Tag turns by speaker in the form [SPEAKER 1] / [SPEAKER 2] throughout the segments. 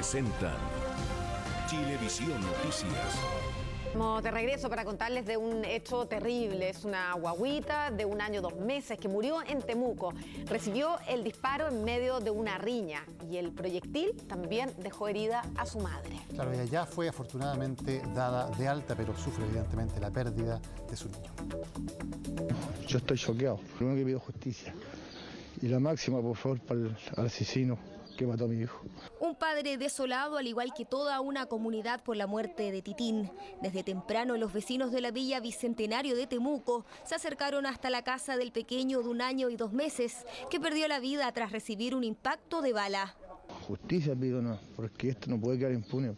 [SPEAKER 1] presentan Chilevisión Noticias.
[SPEAKER 2] Estamos de regreso para contarles de un hecho terrible. Es una guagüita de 1 año 2 meses que murió en Temuco. Recibió el disparo en medio de una riña y el proyectil también dejó herida a su madre.
[SPEAKER 3] Claro, ella ya fue afortunadamente dada de alta, pero sufre evidentemente la pérdida de su niño.
[SPEAKER 4] Yo estoy choqueado. Lo único que pido justicia. Y la máxima, por favor, para el asesino que mató a mi hijo.
[SPEAKER 5] Un padre desolado, al igual que toda una comunidad por la muerte de Titín. Desde temprano, los vecinos de la Villa Bicentenario de Temuco se acercaron hasta la casa del pequeño de 1 año y 2 meses, que perdió la vida tras recibir un impacto de bala.
[SPEAKER 4] Justicia pido, no, porque esto no puede quedar impune.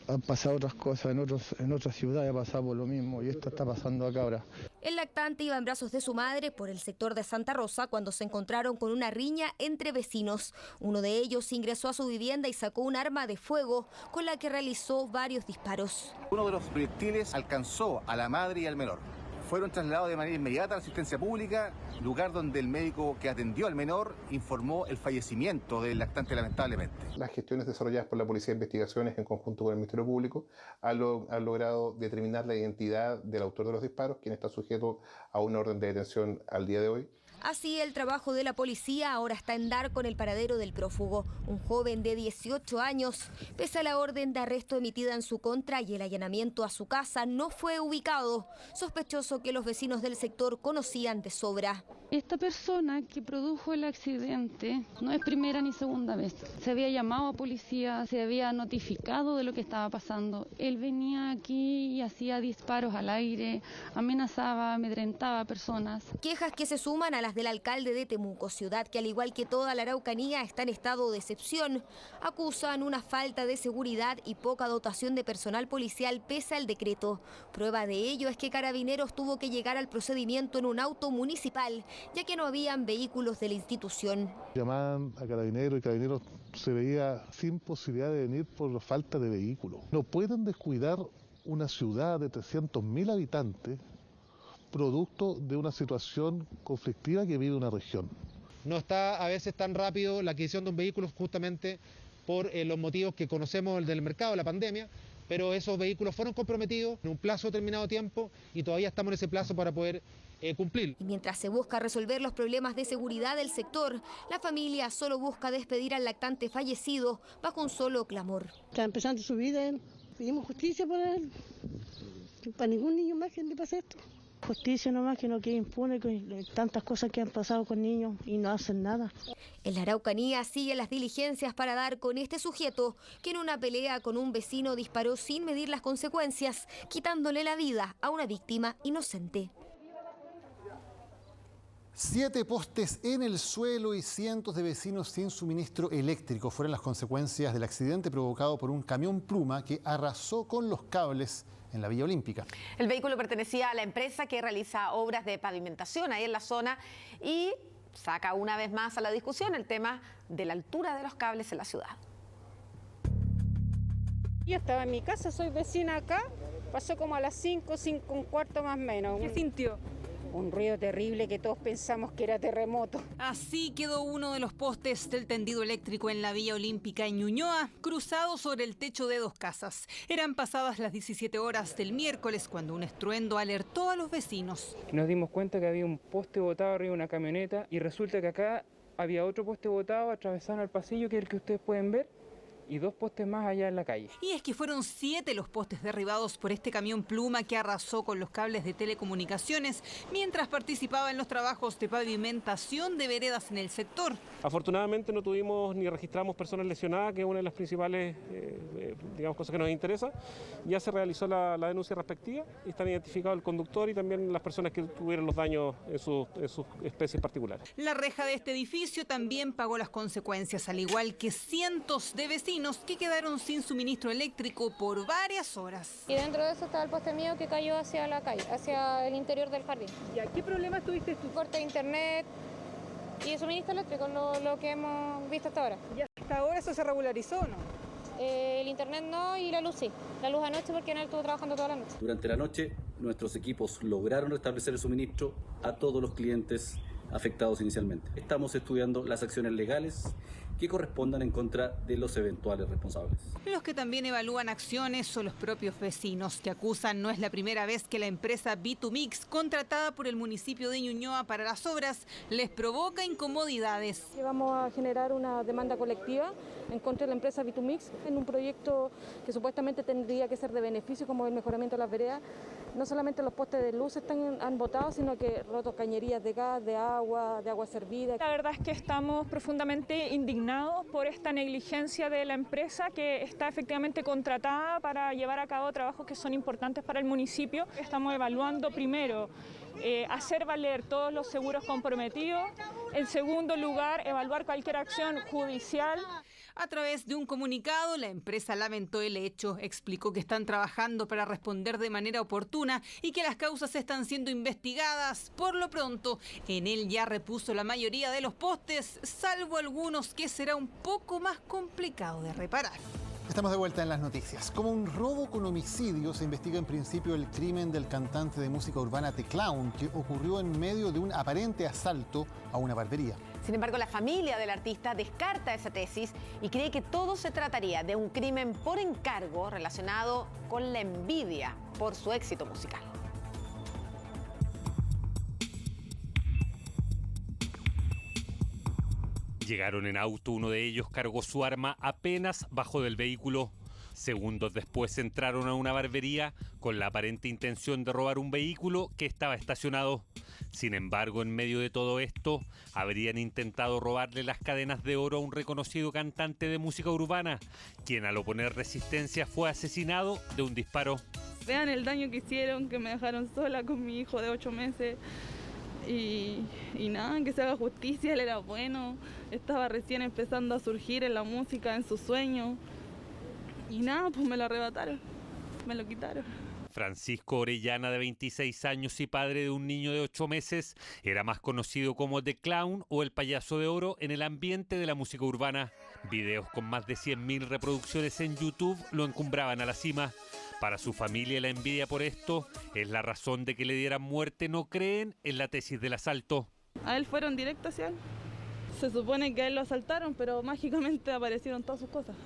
[SPEAKER 4] Han pasado otras cosas en otras ciudades, ha pasado por lo mismo, y esto está pasando acá ahora.
[SPEAKER 5] El lactante iba en brazos de su madre por el sector de Santa Rosa cuando se encontraron con una riña entre vecinos. Uno de ellos ingresó a su vivienda y sacó un arma de fuego con la que realizó varios disparos.
[SPEAKER 6] Uno de los proyectiles alcanzó a la madre y al menor. Fueron trasladados de manera inmediata a la asistencia pública, lugar donde el médico que atendió al menor informó el fallecimiento del lactante lamentablemente.
[SPEAKER 7] Las gestiones desarrolladas por la Policía de Investigaciones en conjunto con el Ministerio Público han logrado determinar la identidad del autor de los disparos, quien está sujeto a una orden de detención al día de hoy.
[SPEAKER 5] Así, el trabajo de la policía ahora está en dar con el paradero del prófugo, un joven de 18 años. Pese a la orden de arresto emitida en su contra y el allanamiento a su casa, no fue ubicado, sospechoso que los vecinos del sector conocían de sobra.
[SPEAKER 8] Esta persona que produjo el accidente no es primera ni segunda vez. Se había llamado a policía, se había notificado de lo que estaba pasando. Él venía aquí y hacía disparos al aire, amenazaba, amedrentaba a personas.
[SPEAKER 5] Quejas que se suman a las del alcalde de Temuco, ciudad que al igual que toda la Araucanía está en estado de excepción. Acusan una falta de seguridad y poca dotación de personal policial pese al decreto. Prueba de ello es que Carabineros tuvo que llegar al procedimiento en un auto municipal, ya que no habían vehículos de la institución.
[SPEAKER 9] Llamaban a Carabineros y Carabineros se veía sin posibilidad de venir por falta de vehículos. No pueden descuidar una ciudad de 300.000 habitantes producto de una situación conflictiva que vive una región.
[SPEAKER 10] No está a veces tan rápido la adquisición de un vehículo justamente por los motivos que conocemos del mercado, la pandemia, pero esos vehículos fueron comprometidos en un plazo determinado de tiempo y todavía estamos en ese plazo para poder cumplir.
[SPEAKER 5] Y mientras se busca resolver los problemas de seguridad del sector, la familia solo busca despedir al lactante fallecido bajo un solo clamor.
[SPEAKER 11] Está empezando su vida, pedimos justicia por él, para ningún niño más que le pase esto. Justicia nomás, que no quede impune con tantas cosas que han pasado con niños y no hacen nada.
[SPEAKER 5] En la Araucanía siguen las diligencias para dar con este sujeto que en una pelea con un vecino disparó sin medir las consecuencias, quitándole la vida a una víctima inocente.
[SPEAKER 3] 7 postes en el suelo y cientos de vecinos sin suministro eléctrico fueron las consecuencias del accidente provocado por un camión pluma que arrasó con los cables en la Villa Olímpica.
[SPEAKER 2] El vehículo pertenecía a la empresa que realiza obras de pavimentación ahí en la zona y saca una vez más a la discusión el tema de la altura de los cables en la ciudad.
[SPEAKER 12] Yo estaba en mi casa, soy vecina acá, pasó como a las 5, 5:15 más o menos.
[SPEAKER 13] ¿Qué sintió?
[SPEAKER 12] Un ruido terrible que todos pensamos que era terremoto.
[SPEAKER 13] Así quedó uno de los postes del tendido eléctrico en la Villa Olímpica en Ñuñoa, cruzado sobre el techo de 2 casas. Eran pasadas las 17 horas del miércoles cuando un estruendo alertó a los vecinos.
[SPEAKER 14] Nos dimos cuenta que había un poste botado arriba de una camioneta y resulta que acá había otro poste botado atravesando el pasillo, que es el que ustedes pueden ver, y 2 postes más allá en la calle.
[SPEAKER 13] Y es que fueron 7 los postes derribados por este camión pluma que arrasó con los cables de telecomunicaciones mientras participaba en los trabajos de pavimentación de veredas en el sector.
[SPEAKER 15] Afortunadamente no tuvimos ni registramos personas lesionadas, que es una de las principales cosas que nos interesa. Ya se realizó la denuncia respectiva y están identificados el conductor y también las personas que tuvieron los daños en sus especies particulares.
[SPEAKER 13] La reja de este edificio también pagó las consecuencias, al igual que cientos de vecinos que quedaron sin suministro eléctrico por varias horas.
[SPEAKER 16] Y dentro de eso estaba el poste mío que cayó hacia la calle, hacia el interior del jardín.
[SPEAKER 13] ¿Y qué problemas tuviste tú?
[SPEAKER 16] Corte de internet y de suministro eléctrico, lo que hemos visto hasta ahora.
[SPEAKER 13] ¿Y hasta ahora eso se regularizó o no?
[SPEAKER 16] El internet no y la luz sí. La luz anoche porque él estuvo trabajando toda la noche.
[SPEAKER 17] Durante la noche nuestros equipos lograron restablecer el suministro a todos los clientes afectados inicialmente. Estamos estudiando las acciones legales que correspondan en contra de los eventuales responsables.
[SPEAKER 13] Los que también evalúan acciones son los propios vecinos, que acusan no es la primera vez que la empresa Vitumix, contratada por el municipio de Ñuñoa para las obras, les provoca incomodidades.
[SPEAKER 18] Vamos a generar una demanda colectiva en contra de la empresa Vitumix en un proyecto que supuestamente tendría que ser de beneficio, como el mejoramiento de las veredas. No solamente los postes de luz han botado, sino que roto cañerías de gas, de agua servida.
[SPEAKER 19] La verdad es que estamos profundamente indignados por esta negligencia de la empresa que está efectivamente contratada para llevar a cabo trabajos que son importantes para el municipio. Estamos evaluando primero hacer valer todos los seguros comprometidos. En segundo lugar, evaluar cualquier acción judicial.
[SPEAKER 13] A través de un comunicado, la empresa lamentó el hecho, explicó que están trabajando para responder de manera oportuna y que las causas están siendo investigadas. Por lo pronto, en él ya repuso la mayoría de los postes, salvo algunos que será un poco más complicado de reparar.
[SPEAKER 3] Estamos de vuelta en las noticias. Como un robo con homicidio, se investiga en principio el crimen del cantante de música urbana The Clown, que ocurrió en medio de un aparente asalto a una barbería.
[SPEAKER 2] Sin embargo, la familia del artista descarta esa tesis y cree que todo se trataría de un crimen por encargo relacionado con la envidia por su éxito musical.
[SPEAKER 20] Llegaron en auto, uno de ellos cargó su arma apenas bajó del vehículo. Segundos después entraron a una barbería con la aparente intención de robar un vehículo que estaba estacionado. Sin embargo, en medio de todo esto, habrían intentado robarle las cadenas de oro a un reconocido cantante de música urbana, quien al oponer resistencia fue asesinado de un disparo.
[SPEAKER 21] Vean el daño que hicieron, que me dejaron sola con mi hijo de 8 meses. Y nada, que se haga justicia, él era bueno, estaba recién empezando a surgir en la música, en su sueño. Y nada, pues me lo arrebataron, me lo quitaron.
[SPEAKER 20] Francisco Orellana, de 26 años y padre de un niño de 8 meses, era más conocido como The Clown o el Payaso de Oro en el ambiente de la música urbana. Videos con más de 100.000 reproducciones en YouTube lo encumbraban a la cima. Para su familia, la envidia por esto es la razón de que le dieran muerte. No creen en la tesis del asalto.
[SPEAKER 21] A él fueron directo hacia él. Se supone que a él lo asaltaron, pero mágicamente aparecieron todas sus cosas.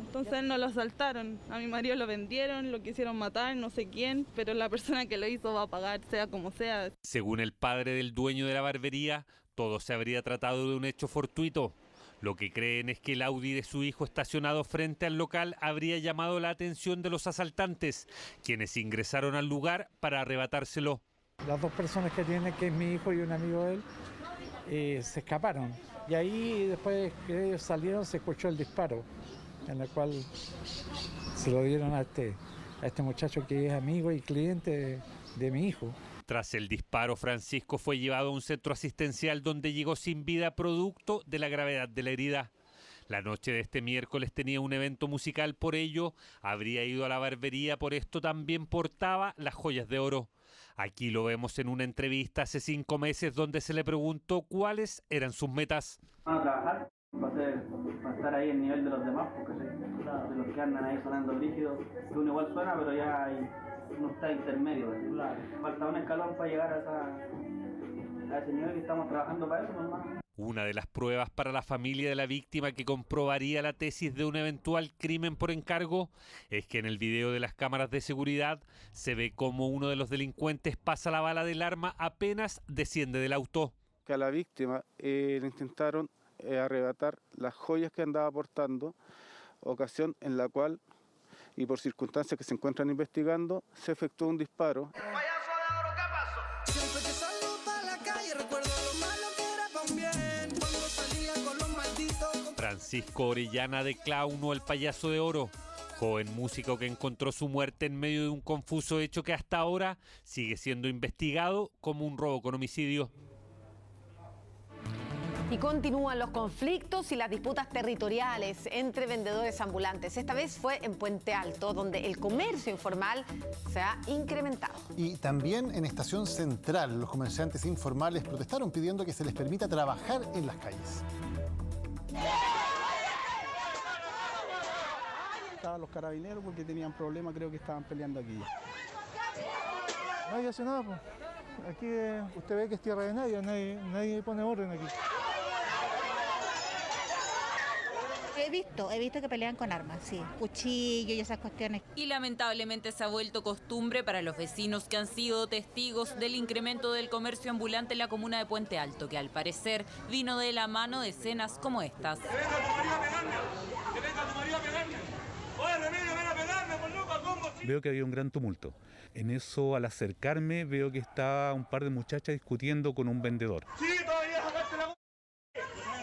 [SPEAKER 21] Entonces él no lo asaltaron. A mi marido lo vendieron, lo quisieron matar, no sé quién, pero la persona que lo hizo va a pagar, sea como sea.
[SPEAKER 20] Según el padre del dueño de la barbería, todo se habría tratado de un hecho fortuito. Lo que creen es que el Audi de su hijo estacionado frente al local habría llamado la atención de los asaltantes, quienes ingresaron al lugar para arrebatárselo.
[SPEAKER 22] Las dos personas que tiene, que es mi hijo y un amigo de él, se escaparon. Y ahí, después que ellos salieron, se escuchó el disparo, en el cual se lo dieron a este muchacho que es amigo y cliente de mi hijo.
[SPEAKER 20] Tras el disparo, Francisco fue llevado a un centro asistencial donde llegó sin vida producto de la gravedad de la herida. La noche de este miércoles tenía un evento musical, por ello habría ido a la barbería, por esto también portaba las joyas de oro. Aquí lo vemos en una entrevista hace 5 meses donde se le preguntó cuáles eran sus metas.
[SPEAKER 23] Van a trabajar, va a estar ahí el nivel de los demás, porque de los que andan ahí sonando rígidos, uno igual suena, pero ya no está intermedio. Falta un escalón para llegar a ese nivel y estamos trabajando para eso, hermano.
[SPEAKER 20] Una de las pruebas para la familia de la víctima que comprobaría la tesis de un eventual crimen por encargo es que en el video de las cámaras de seguridad se ve como uno de los delincuentes pasa la bala del arma apenas desciende del auto.
[SPEAKER 24] Que a la víctima le intentaron arrebatar las joyas que andaba portando, ocasión en la cual, y por circunstancias que se encuentran investigando, se efectuó un disparo.
[SPEAKER 20] Francisco Orellana, de Clown o el Payaso de Oro, joven músico que encontró su muerte en medio de un confuso hecho que hasta ahora sigue siendo investigado como un robo con homicidio.
[SPEAKER 2] Y continúan los conflictos y las disputas territoriales entre vendedores ambulantes. Esta vez fue en Puente Alto, donde el comercio informal se ha incrementado.
[SPEAKER 3] Y también en Estación Central, los comerciantes informales protestaron pidiendo que se les permita trabajar en las calles.
[SPEAKER 25] Estaban los carabineros porque tenían problemas, creo que estaban peleando aquí.
[SPEAKER 9] Nadie hace nada, pues. Aquí usted ve que es tierra de nadie pone orden aquí.
[SPEAKER 1] He visto que pelean con armas, sí, cuchillo y esas cuestiones.
[SPEAKER 4] Y lamentablemente se ha vuelto costumbre para los vecinos que han sido testigos del incremento del comercio ambulante en la comuna de Puente Alto, que al parecer vino de la mano de escenas como estas.
[SPEAKER 6] ¡Que venga tu marido a pegarme! ¡Que venga tu marido a pegarme! ¡Oye, Remigio, ven a pegarme, por loco, a combo!
[SPEAKER 7] Veo que había un gran tumulto. En eso, al acercarme, veo que está un par de muchachas discutiendo con un vendedor.
[SPEAKER 6] ¡Sí, todavía sacaste la... No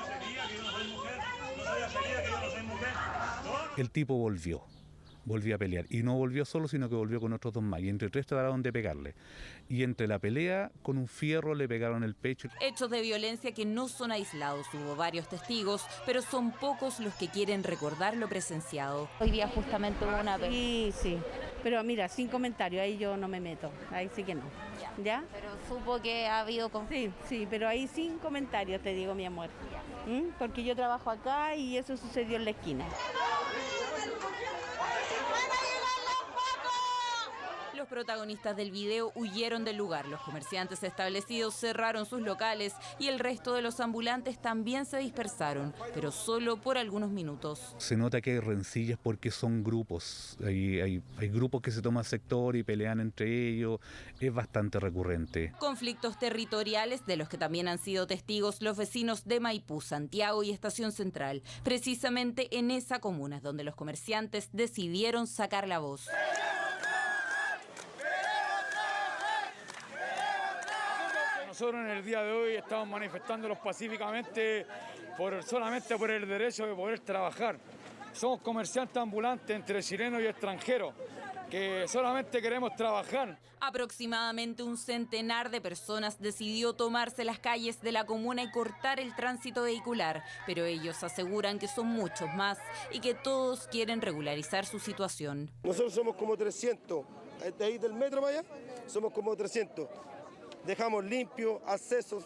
[SPEAKER 6] sabía que yo no soy mujer, no sabía que yo no soy mujer.
[SPEAKER 7] El tipo volvió a pelear. Y no volvió solo, sino que volvió con otros dos más. Y entre tres trataron de pegarle. Y entre la pelea, con un fierro le pegaron el pecho.
[SPEAKER 4] Hechos de violencia que no son aislados. Hubo varios testigos, pero son pocos los que quieren recordar lo presenciado.
[SPEAKER 1] Hoy día justamente hubo una vez.
[SPEAKER 11] Sí. Pero mira, sin comentario, ahí yo no me meto. Ahí sí que no. ¿Ya?
[SPEAKER 1] Pero supo que ha habido...
[SPEAKER 11] Sí, pero ahí sin comentarios, te digo, mi amor. Porque yo trabajo acá y eso sucedió en la esquina.
[SPEAKER 4] Los protagonistas del video huyeron del lugar. Los comerciantes establecidos cerraron sus locales y el resto de los ambulantes también se dispersaron, pero solo por algunos minutos.
[SPEAKER 7] Se nota que hay rencillas porque son grupos. Hay grupos que se toman sector y pelean entre ellos. Es bastante recurrente.
[SPEAKER 4] Conflictos territoriales de los que también han sido testigos los vecinos de Maipú, Santiago y Estación Central. Precisamente en esa comuna es donde los comerciantes decidieron sacar la voz.
[SPEAKER 8] Nosotros en el día de hoy estamos manifestándonos pacíficamente solamente por el derecho de poder trabajar. Somos comerciantes ambulantes entre chilenos y extranjeros que solamente queremos trabajar.
[SPEAKER 4] Aproximadamente un centenar de personas decidió tomarse las calles de la comuna y cortar el tránsito vehicular, pero ellos aseguran que son muchos más y que todos quieren regularizar su situación.
[SPEAKER 26] Nosotros somos como 300, de ahí del metro para allá, somos como 300. Dejamos limpio, accesos,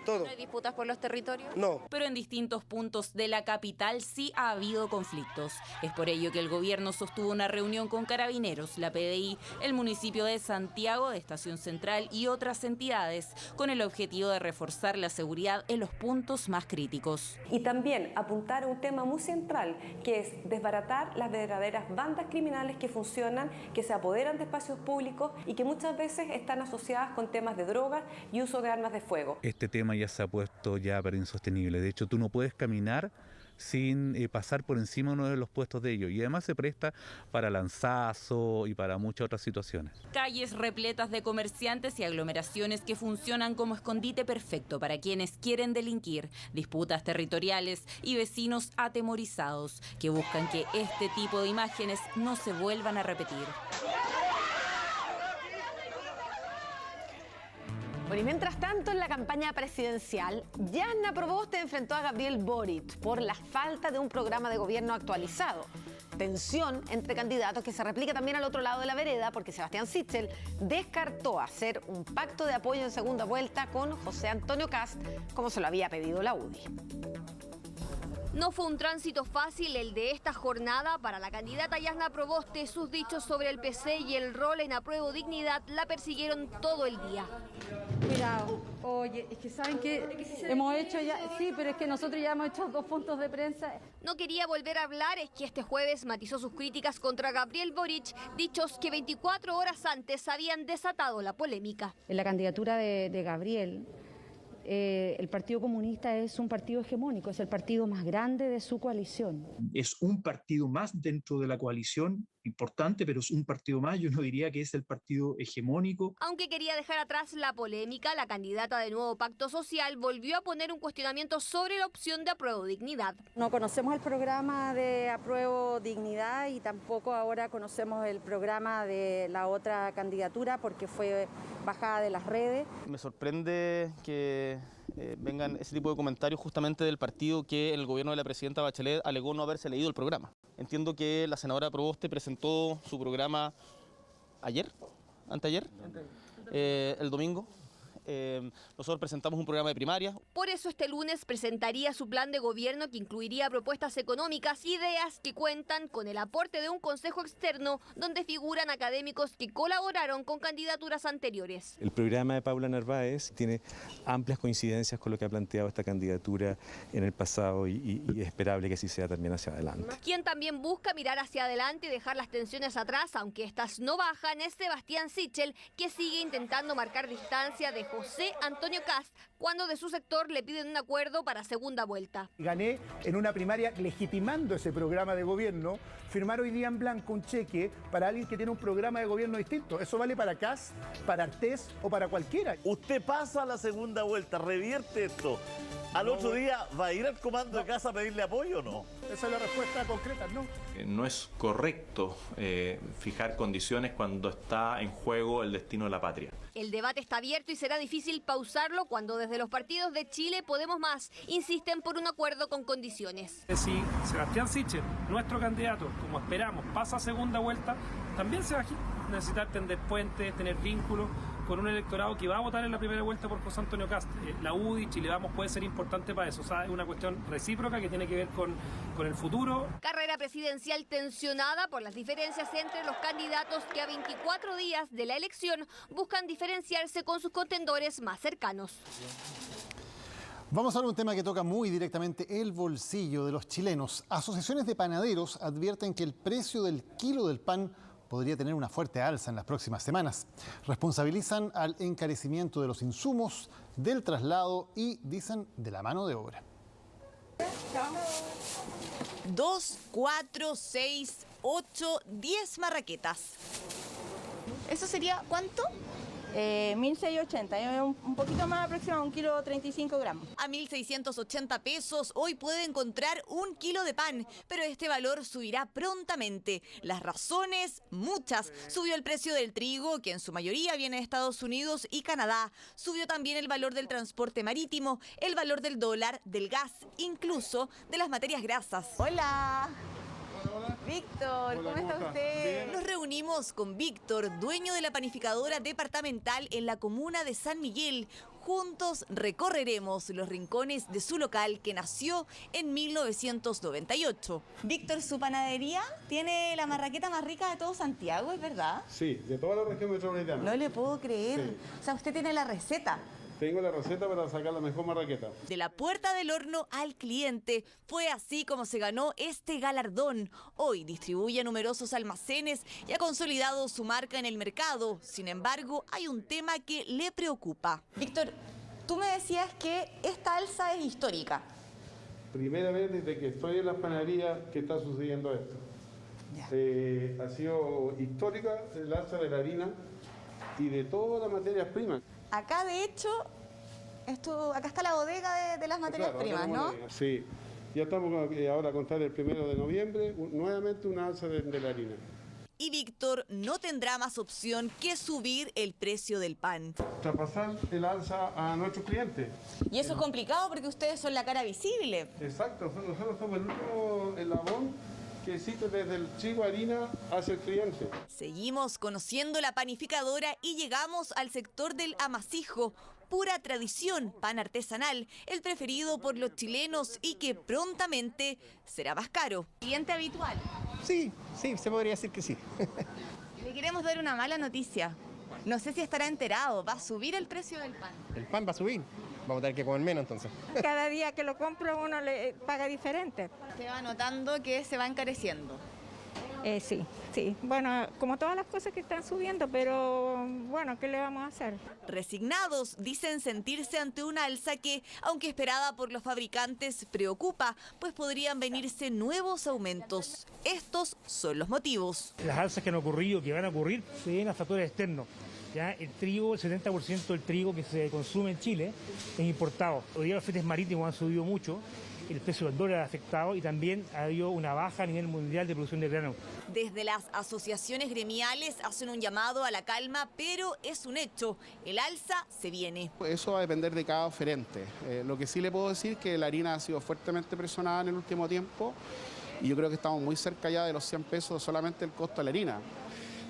[SPEAKER 26] todo.
[SPEAKER 1] ¿No hay disputas por los territorios?
[SPEAKER 26] No.
[SPEAKER 4] Pero en distintos puntos de la capital sí ha habido conflictos. Es por ello que el gobierno sostuvo una reunión con Carabineros, la PDI, el municipio de Santiago, de Estación Central y otras entidades, con el objetivo de reforzar la seguridad en los puntos más críticos.
[SPEAKER 27] Y también apuntar a un tema muy central, que es desbaratar las verdaderas bandas criminales que funcionan, que se apoderan de espacios públicos y que muchas veces están asociadas con temas de drogas y uso de armas de fuego.
[SPEAKER 7] Este tema ya se ha puesto para insostenible. De hecho, tú no puedes caminar sin pasar por encima de uno de los puestos de ellos. Y además se presta para lanzazo y para muchas otras situaciones.
[SPEAKER 4] Calles repletas de comerciantes y aglomeraciones que funcionan como escondite perfecto para quienes quieren delinquir, disputas territoriales y vecinos atemorizados que buscan que este tipo de imágenes no se vuelvan a repetir.
[SPEAKER 2] Bueno, y mientras tanto, en la campaña presidencial, Jasna Proboste enfrentó a Gabriel Boric por la falta de un programa de gobierno actualizado. Tensión entre candidatos que se replica también al otro lado de la vereda porque Sebastián Sichel descartó hacer un pacto de apoyo en segunda vuelta con José Antonio Kast, como se lo había pedido la UDI.
[SPEAKER 5] No fue un tránsito fácil el de esta jornada para la candidata Jasna Proboste. Sus dichos sobre el PC y el rol en Apruebo Dignidad la persiguieron todo el día.
[SPEAKER 28] Mira, oye, es que saben que hemos hecho ya, sí, pero es que nosotros ya hemos hecho 2 puntos de prensa.
[SPEAKER 5] No quería volver a hablar, es que este jueves matizó sus críticas contra Gabriel Boric, dichos que 24 horas antes habían desatado la polémica.
[SPEAKER 28] En la candidatura de Gabriel, el Partido Comunista es un partido hegemónico, es el partido más grande de su coalición.
[SPEAKER 29] Es un partido más dentro de la coalición, importante, pero es un partido más. Yo no diría que es el partido hegemónico.
[SPEAKER 5] Aunque quería dejar atrás la polémica, la candidata de Nuevo Pacto Social volvió a poner un cuestionamiento sobre la opción de Apruebo Dignidad.
[SPEAKER 28] No conocemos el programa de Apruebo Dignidad y tampoco ahora conocemos el programa de la otra candidatura porque fue bajada de las redes.
[SPEAKER 30] Me sorprende que vengan ese tipo de comentarios justamente del partido que en el gobierno de la presidenta Bachelet alegó no haberse leído el programa. Entiendo que la senadora Proboste presentó su programa anteayer, el domingo, nosotros presentamos un programa de primaria.
[SPEAKER 5] Por eso este lunes presentaría su plan de gobierno que incluiría propuestas económicas, ideas que cuentan con el aporte de un consejo externo donde figuran académicos que colaboraron con candidaturas anteriores.
[SPEAKER 10] El programa de Paula Narváez tiene amplias coincidencias con lo que ha planteado esta candidatura en el pasado y es esperable que así sea también hacia adelante.
[SPEAKER 5] Quien también busca mirar hacia adelante y dejar las tensiones atrás, aunque estas no bajan, es Sebastián Sichel, que sigue intentando marcar distancia de José Antonio Kast cuando de su sector le piden un acuerdo para segunda vuelta.
[SPEAKER 12] Gané en una primaria legitimando ese programa de gobierno. Firmar hoy día en blanco un cheque para alguien que tiene un programa de gobierno distinto. Eso vale para Kast, para Artés o para cualquiera.
[SPEAKER 13] Usted pasa a la segunda vuelta, revierte esto. ¿Al otro día va a ir al comando de casa a pedirle apoyo o no?
[SPEAKER 12] Esa es la respuesta concreta, ¿no?
[SPEAKER 14] No es correcto fijar condiciones cuando está en juego el destino de la patria.
[SPEAKER 5] El debate está abierto y será difícil pausarlo cuando desde los partidos de Chile Podemos Más insisten por un acuerdo con condiciones.
[SPEAKER 15] Si Sebastián Sichel, nuestro candidato, como esperamos, pasa a segunda vuelta, también se va a necesitar tender puentes, tener vínculos con un electorado que va a votar en la primera vuelta por José Antonio Kast. La UDI, Chile Vamos puede ser importante para eso. O sea, es una cuestión recíproca que tiene que ver con el futuro.
[SPEAKER 5] Carrera presidencial tensionada por las diferencias entre los candidatos que a 24 días de la elección buscan diferenciarse con sus contendores más cercanos.
[SPEAKER 3] Vamos a hablar de un tema que toca muy directamente el bolsillo de los chilenos. Asociaciones de panaderos advierten que el precio del kilo del pan podría tener una fuerte alza en las próximas semanas. Responsabilizan al encarecimiento de los insumos, del traslado y, dicen, de la mano de obra.
[SPEAKER 16] 2, 4, 6, 8, 10 marraquetas. ¿Eso sería cuánto?
[SPEAKER 17] 1.680, un poquito más aproximado, 1 kilo 35 gramos.
[SPEAKER 16] A 1.680 pesos hoy puede encontrar 1 kilo de pan, pero este valor subirá prontamente. Las razones, muchas. Subió el precio del trigo, que en su mayoría viene de Estados Unidos y Canadá. Subió también el valor del transporte marítimo, el valor del dólar, del gas, incluso de las materias grasas.
[SPEAKER 17] Hola. Víctor, ¿cómo está usted?
[SPEAKER 16] Nos reunimos con Víctor, dueño de la panificadora departamental en la comuna de San Miguel. Juntos recorreremos los rincones de su local que nació en 1998.
[SPEAKER 17] Víctor, su panadería tiene la marraqueta más rica de todo Santiago, ¿es verdad?
[SPEAKER 24] Sí, de toda la región metropolitana.
[SPEAKER 17] No le puedo creer.
[SPEAKER 24] Sí.
[SPEAKER 17] O sea, usted tiene la receta.
[SPEAKER 24] Tengo la receta para sacar la mejor marraqueta.
[SPEAKER 16] De la puerta del horno al cliente. Fue así como se ganó este galardón. Hoy distribuye a numerosos almacenes y ha consolidado su marca en el mercado. Sin embargo, hay un tema que le preocupa.
[SPEAKER 17] Víctor, tú me decías que esta alza es histórica.
[SPEAKER 24] Primera vez desde que estoy en la panadería que está sucediendo esto. Ha sido histórica el alza de la harina y de todas las materias primas.
[SPEAKER 17] Acá, de hecho, acá está la bodega de las materias primas, ¿no?
[SPEAKER 24] Sí, ya estamos ahora a contar el 1 de noviembre, nuevamente una alza de la harina.
[SPEAKER 16] Y Víctor no tendrá más opción que subir el precio del pan.
[SPEAKER 24] Traspasar el alza a nuestros clientes.
[SPEAKER 17] Y eso es complicado porque ustedes son la cara visible.
[SPEAKER 24] Exacto, nosotros somos el último eslabón que existe desde el chico harina hacia el cliente.
[SPEAKER 16] Seguimos conociendo la panificadora y llegamos al sector del amasijo. Pura tradición, pan artesanal, el preferido por los chilenos y que prontamente será más caro.
[SPEAKER 17] ¿Cliente habitual?
[SPEAKER 18] Sí, se podría decir que sí.
[SPEAKER 17] Le queremos dar una mala noticia. No sé si estará enterado, va a subir el precio del pan.
[SPEAKER 18] El pan va a subir. Vamos a tener que comer menos entonces.
[SPEAKER 17] Cada día que lo compro uno le paga diferente. Se va notando que se va encareciendo.
[SPEAKER 18] Sí. Bueno, como todas las cosas que están subiendo, pero bueno, ¿qué le vamos a hacer?
[SPEAKER 16] Resignados, dicen sentirse ante una alza que, aunque esperada por los fabricantes, preocupa, pues podrían venirse nuevos aumentos. Estos son los motivos.
[SPEAKER 19] Las alzas que han ocurrido, que van a ocurrir, se deben a factores externos. Ya el trigo, el 70% del trigo que se consume en Chile es importado. Hoy día los fletes marítimos han subido mucho, el precio del dólar ha afectado y también ha habido una baja a nivel mundial de producción de grano.
[SPEAKER 16] Desde las asociaciones gremiales hacen un llamado a la calma, pero es un hecho, el alza se viene.
[SPEAKER 25] Eso va a depender de cada oferente. Lo que sí le puedo decir es que la harina ha sido fuertemente presionada en el último tiempo y yo creo que estamos muy cerca ya de los 100 pesos solamente el costo de la harina.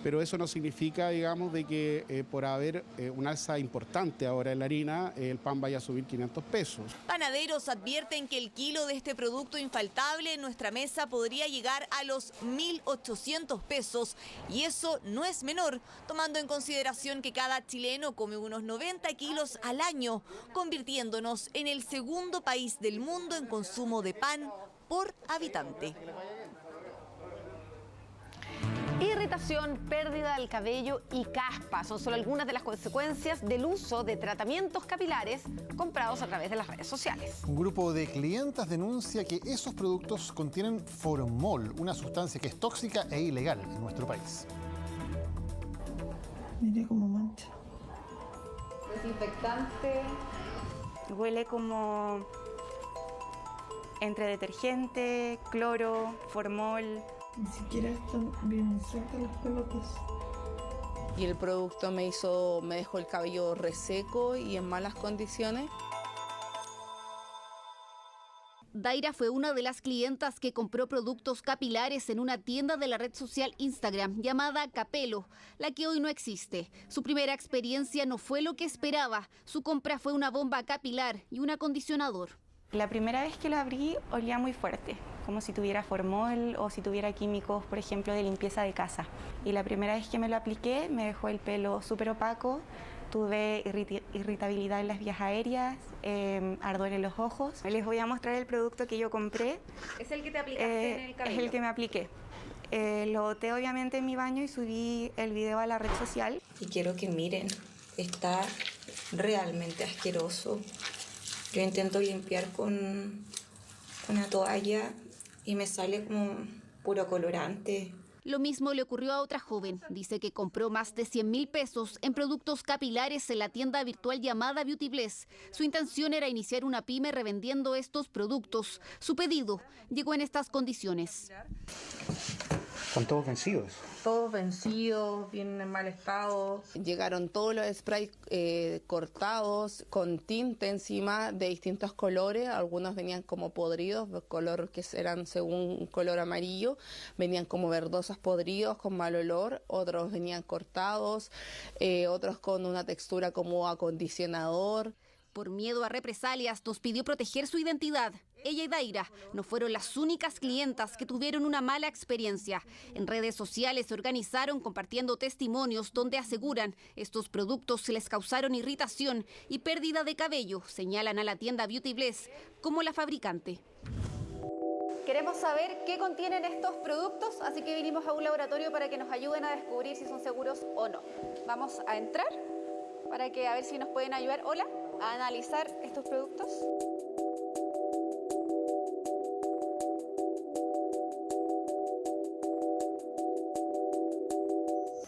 [SPEAKER 25] pero eso no significa, digamos, de que por haber un alza importante ahora en la harina, el pan vaya a subir 500 pesos.
[SPEAKER 16] Panaderos advierten que el kilo de este producto infaltable en nuestra mesa podría llegar a los 1.800 pesos y eso no es menor, tomando en consideración que cada chileno come unos 90 kilos al año, convirtiéndonos en el segundo país del mundo en consumo de pan por habitante.
[SPEAKER 2] Irritación, pérdida del cabello y caspa son solo algunas de las consecuencias del uso de tratamientos capilares comprados a través de las redes sociales.
[SPEAKER 3] Un grupo de clientas denuncia que esos productos contienen formol, una sustancia que es tóxica e ilegal en nuestro país.
[SPEAKER 1] Mire cómo mancha.
[SPEAKER 27] Desinfectante.
[SPEAKER 1] Huele como entre detergente, cloro, formol. Ni siquiera están bien sueltas las pelotas.
[SPEAKER 6] Y el producto me dejó el cabello reseco y en malas condiciones.
[SPEAKER 5] Daira fue una de las clientas que compró productos capilares en una tienda de la red social Instagram llamada Capelo, la que hoy no existe. Su primera experiencia no fue lo que esperaba. Su compra fue una bomba capilar y un acondicionador.
[SPEAKER 1] La primera vez que lo abrí olía muy fuerte, como si tuviera formol o si tuviera químicos, por ejemplo, de limpieza de casa. Y la primera vez que me lo apliqué me dejó el pelo súper opaco, tuve irritabilidad en las vías aéreas, ardor en los ojos. Les voy a mostrar el producto que yo compré.
[SPEAKER 27] ¿Es el que te aplicaste en el cabello?
[SPEAKER 1] Es el que me apliqué. Lo boté obviamente en mi baño y subí el video a la red social.
[SPEAKER 6] Y quiero que miren, está realmente asqueroso. Yo intento limpiar con una toalla y me sale como puro colorante.
[SPEAKER 5] Lo mismo le ocurrió a otra joven. Dice que compró más de 100.000 pesos en productos capilares en la tienda virtual llamada Beauty Bless. Su intención era iniciar una pyme revendiendo estos productos. Su pedido llegó en estas condiciones.
[SPEAKER 1] ¿Están todos vencidos?
[SPEAKER 6] Todos vencidos, vienen en mal estado. Llegaron todos los sprays cortados, con tinte encima de distintos colores. Algunos venían como podridos, color que eran según color amarillo. Venían como verdosos podridos, con mal olor. Otros venían cortados, otros con una textura como acondicionador.
[SPEAKER 5] Por miedo a represalias, nos pidió proteger su identidad. Ella y Daira no fueron las únicas clientas que tuvieron una mala experiencia. En redes sociales se organizaron compartiendo testimonios donde aseguran estos productos les causaron irritación y pérdida de cabello. Señalan a la tienda Beauty Bless como la fabricante.
[SPEAKER 27] Queremos saber qué contienen estos productos, así que vinimos a un laboratorio para que nos ayuden a descubrir si son seguros o no. Vamos a entrar para que a ver si nos pueden ayudar. Hola. A analizar estos productos.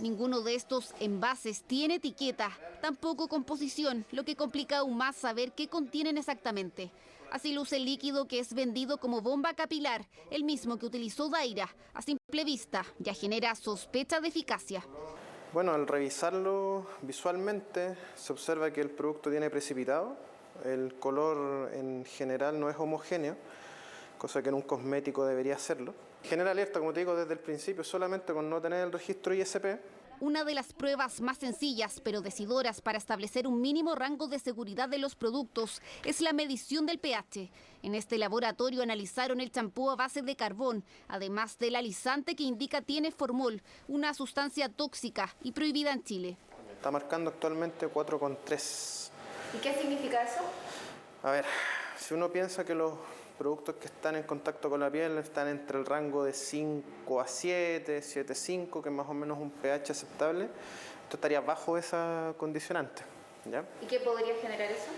[SPEAKER 5] Ninguno de estos envases tiene etiqueta, tampoco composición, lo que complica aún más saber qué contienen exactamente. Así luce el líquido que es vendido como bomba capilar, el mismo que utilizó Daira. A simple vista ya genera sospecha de eficacia.
[SPEAKER 8] Bueno, al revisarlo visualmente se observa que el producto tiene precipitado, el color en general no es homogéneo, cosa que en un cosmético debería serlo. Genera alerta, como te digo, desde el principio, solamente con no tener el registro ISP.
[SPEAKER 5] Una de las pruebas más sencillas pero decidoras para establecer un mínimo rango de seguridad de los productos es la medición del pH. En este laboratorio analizaron el champú a base de carbón, además del alisante que indica tiene formol, una sustancia tóxica y prohibida en Chile.
[SPEAKER 8] Está marcando actualmente 4,3.
[SPEAKER 27] ¿Y qué significa eso?
[SPEAKER 8] A ver, si uno piensa que los productos que están en contacto con la piel están entre el rango de 5 a 7, 7,5, que es más o menos un pH aceptable, esto estaría bajo esa condicionante, ¿ya?
[SPEAKER 27] ¿Y qué podría generar eso?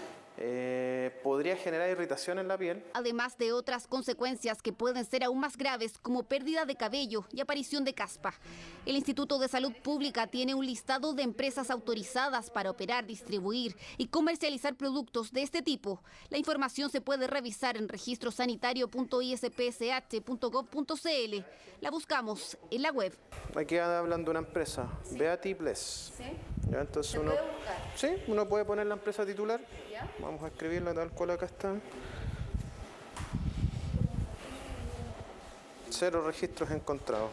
[SPEAKER 8] Podría generar irritación en la piel.
[SPEAKER 5] Además de otras consecuencias que pueden ser aún más graves, como pérdida de cabello y aparición de caspa. El Instituto de Salud Pública tiene un listado de empresas autorizadas para operar, distribuir y comercializar productos de este tipo. La información se puede revisar en registrosanitario.ispsh.gov.cl. La buscamos en la web.
[SPEAKER 8] Aquí hablan de una empresa, ¿sí? Beauty Bless.
[SPEAKER 27] ¿Sí?
[SPEAKER 8] ¿Ya? Entonces
[SPEAKER 27] ¿Se
[SPEAKER 8] uno,
[SPEAKER 27] puede buscar?
[SPEAKER 8] Sí, uno puede poner la empresa titular.
[SPEAKER 27] ¿Ya?
[SPEAKER 8] Vamos a escribirlo tal cual acá está. 0 registros encontrados.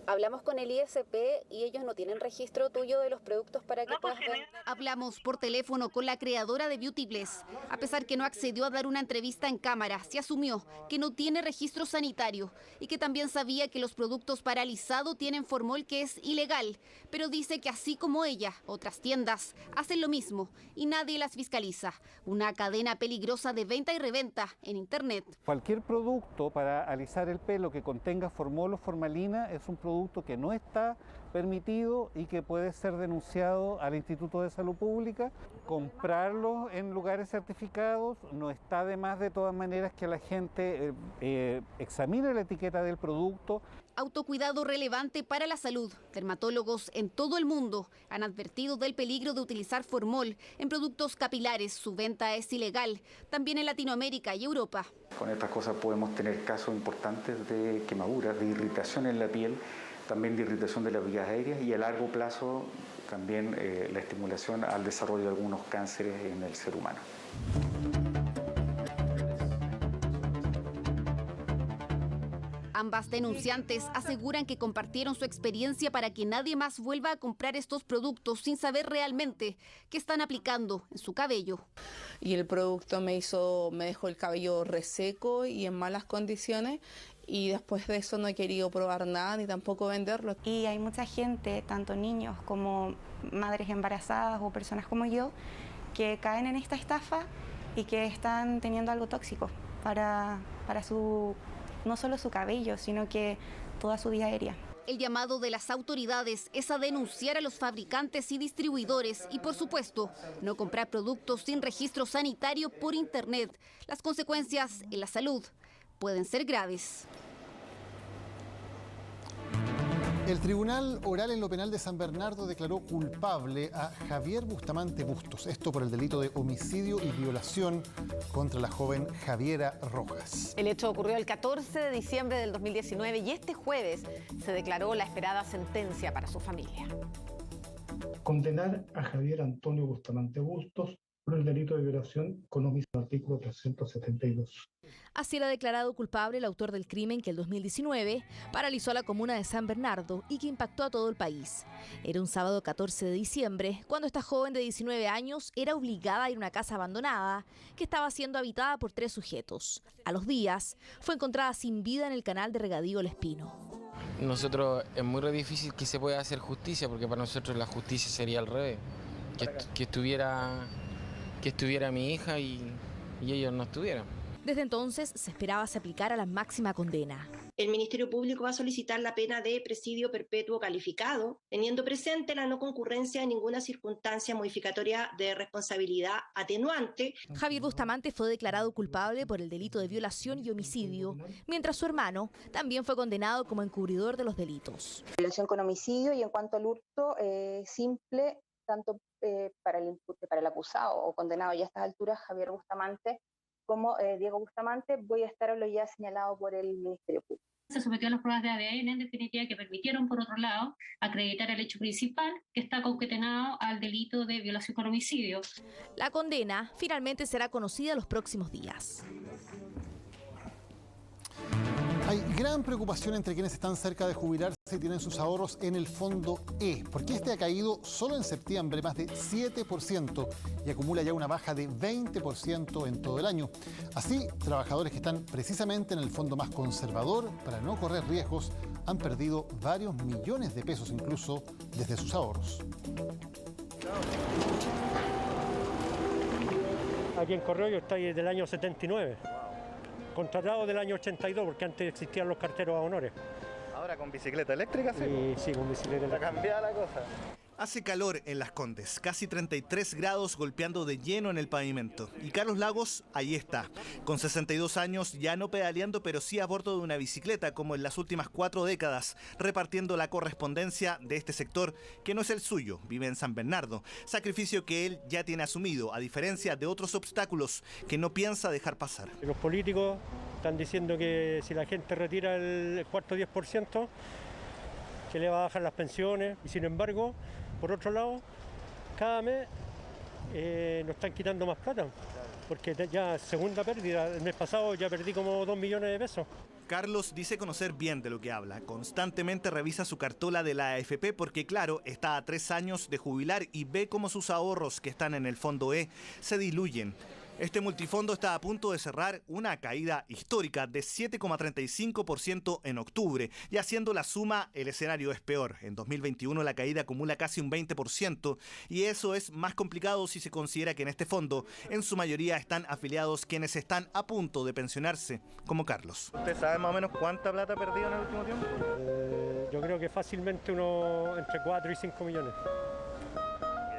[SPEAKER 4] Hablamos con el ISP y ellos no tienen registro tuyo de los productos para que puedas ver.
[SPEAKER 7] Hablamos por teléfono con la creadora de Beauty Bless. A pesar que no accedió a dar una entrevista en cámara, se asumió que no tiene registro sanitario y que también sabía que los productos para alisado tienen formol que es ilegal. Pero dice que así como ella, otras tiendas hacen lo mismo y nadie las fiscaliza. Una cadena peligrosa de venta y reventa en Internet.
[SPEAKER 9] Cualquier producto para alisar el pelo que contenga formol o formalina es un producto que no está permitido y que puede ser denunciado al Instituto de Salud Pública. Comprarlo en lugares certificados no está de más, de todas maneras, que la gente examine la etiqueta del producto.
[SPEAKER 7] Autocuidado relevante para la salud. Dermatólogos en todo el mundo han advertido del peligro de utilizar formol en productos capilares. Su venta es ilegal, también en Latinoamérica y Europa.
[SPEAKER 11] Con estas cosas podemos tener casos importantes de quemaduras, de irritación en la piel, también de irritación de las vías aéreas y a largo plazo también la estimulación al desarrollo de algunos cánceres en el ser humano.
[SPEAKER 7] Ambas denunciantes aseguran que compartieron su experiencia para que nadie más vuelva a comprar estos productos sin saber realmente qué están aplicando en su cabello.
[SPEAKER 6] Y el producto me dejó el cabello reseco y en malas condiciones. Y después de eso no he querido probar nada ni tampoco venderlo.
[SPEAKER 1] Y hay mucha gente, tanto niños como madres embarazadas o personas como yo, que caen en esta estafa y que están teniendo algo tóxico para no solo su cabello, sino que toda su vida aérea.
[SPEAKER 7] El llamado de las autoridades es a denunciar a los fabricantes y distribuidores y, por supuesto, no comprar productos sin registro sanitario por Internet. Las consecuencias en la salud pueden ser graves.
[SPEAKER 3] El Tribunal Oral en lo Penal de San Bernardo declaró culpable a Javier Bustamante Bustos, esto por el delito de homicidio y violación contra la joven Javiera Rojas.
[SPEAKER 2] El hecho ocurrió el 14 de diciembre del 2019 y este jueves se declaró la esperada sentencia para su familia.
[SPEAKER 20] Condenar a Javier Antonio Bustamante Bustos por el delito de violación con homicidio, artículo 372.
[SPEAKER 21] Así era declarado culpable el autor del crimen que el 2019 paralizó a la comuna de San Bernardo y que impactó a todo el país. Era un sábado 14 de diciembre, cuando esta joven de 19 años era obligada a ir a una casa abandonada que estaba siendo habitada por 3 sujetos. A los días, fue encontrada sin vida en el canal de regadío El Espino.
[SPEAKER 22] Nosotros es muy difícil que se pueda hacer justicia, porque para nosotros la justicia sería al revés, que estuviera mi hija y ellos no estuvieran.
[SPEAKER 21] Desde entonces se esperaba se aplicara la máxima condena.
[SPEAKER 23] El Ministerio Público va a solicitar la pena de presidio perpetuo calificado, teniendo presente la no concurrencia de ninguna circunstancia modificatoria de responsabilidad atenuante.
[SPEAKER 21] Javier Bustamante fue declarado culpable por el delito de violación y homicidio, mientras su hermano también fue condenado como encubridor de los delitos.
[SPEAKER 28] Violación con homicidio, y en cuanto al hurto simple, tanto para el acusado o condenado ya a estas alturas, Javier Bustamante, como Diego Bustamante, voy a estar a lo ya señalado por el Ministerio Público.
[SPEAKER 26] Se sometió a las pruebas de ADN, en definitiva, que permitieron, por otro lado, acreditar el hecho principal, que está concatenado al delito de violación con homicidio.
[SPEAKER 21] La condena finalmente será conocida los próximos días.
[SPEAKER 3] Hay gran preocupación entre quienes están cerca de jubilarse y tienen sus ahorros en el Fondo E, porque este ha caído solo en septiembre más de 7% y acumula ya una baja de 20% en todo el año. Así, trabajadores que están precisamente en el fondo más conservador para no correr riesgos han perdido varios millones de pesos incluso desde sus ahorros.
[SPEAKER 29] Aquí en Correo yo estoy desde el año 79. Contratado del año 82, porque antes existían los carteros a honores.
[SPEAKER 31] ¿Ahora con bicicleta eléctrica?
[SPEAKER 29] Sí, con bicicleta eléctrica.
[SPEAKER 31] ¿Ha cambiado la cosa?
[SPEAKER 32] Hace calor en Las Condes, casi 33 grados golpeando de lleno en el pavimento. Y Carlos Lagos, ahí está, con 62 años, ya no pedaleando, pero sí a bordo de una bicicleta, como en las últimas 4 décadas, repartiendo la correspondencia de este sector, que no es el suyo, vive en San Bernardo. Sacrificio que él ya tiene asumido, a diferencia de otros obstáculos que no piensa dejar pasar.
[SPEAKER 29] Los políticos están diciendo que si la gente retira el cuarto 10%, que le va a bajar las pensiones, y sin embargo, por otro lado, cada mes nos están quitando más plata, porque ya segunda pérdida. El mes pasado ya perdí como 2 millones de pesos.
[SPEAKER 32] Carlos dice conocer bien de lo que habla. Constantemente revisa su cartola de la AFP porque, claro, está a 3 años de jubilar y ve cómo sus ahorros que están en el Fondo E se diluyen. Este multifondo está a punto de cerrar una caída histórica de 7,35% en octubre. Y haciendo la suma, el escenario es peor. En 2021 la caída acumula casi un 20% y eso es más complicado si se considera que en este fondo en su mayoría están afiliados quienes están a punto de pensionarse, como Carlos. ¿Usted sabe más o menos cuánta plata ha perdido en el último tiempo?
[SPEAKER 29] Yo creo que fácilmente entre 4 y 5 millones.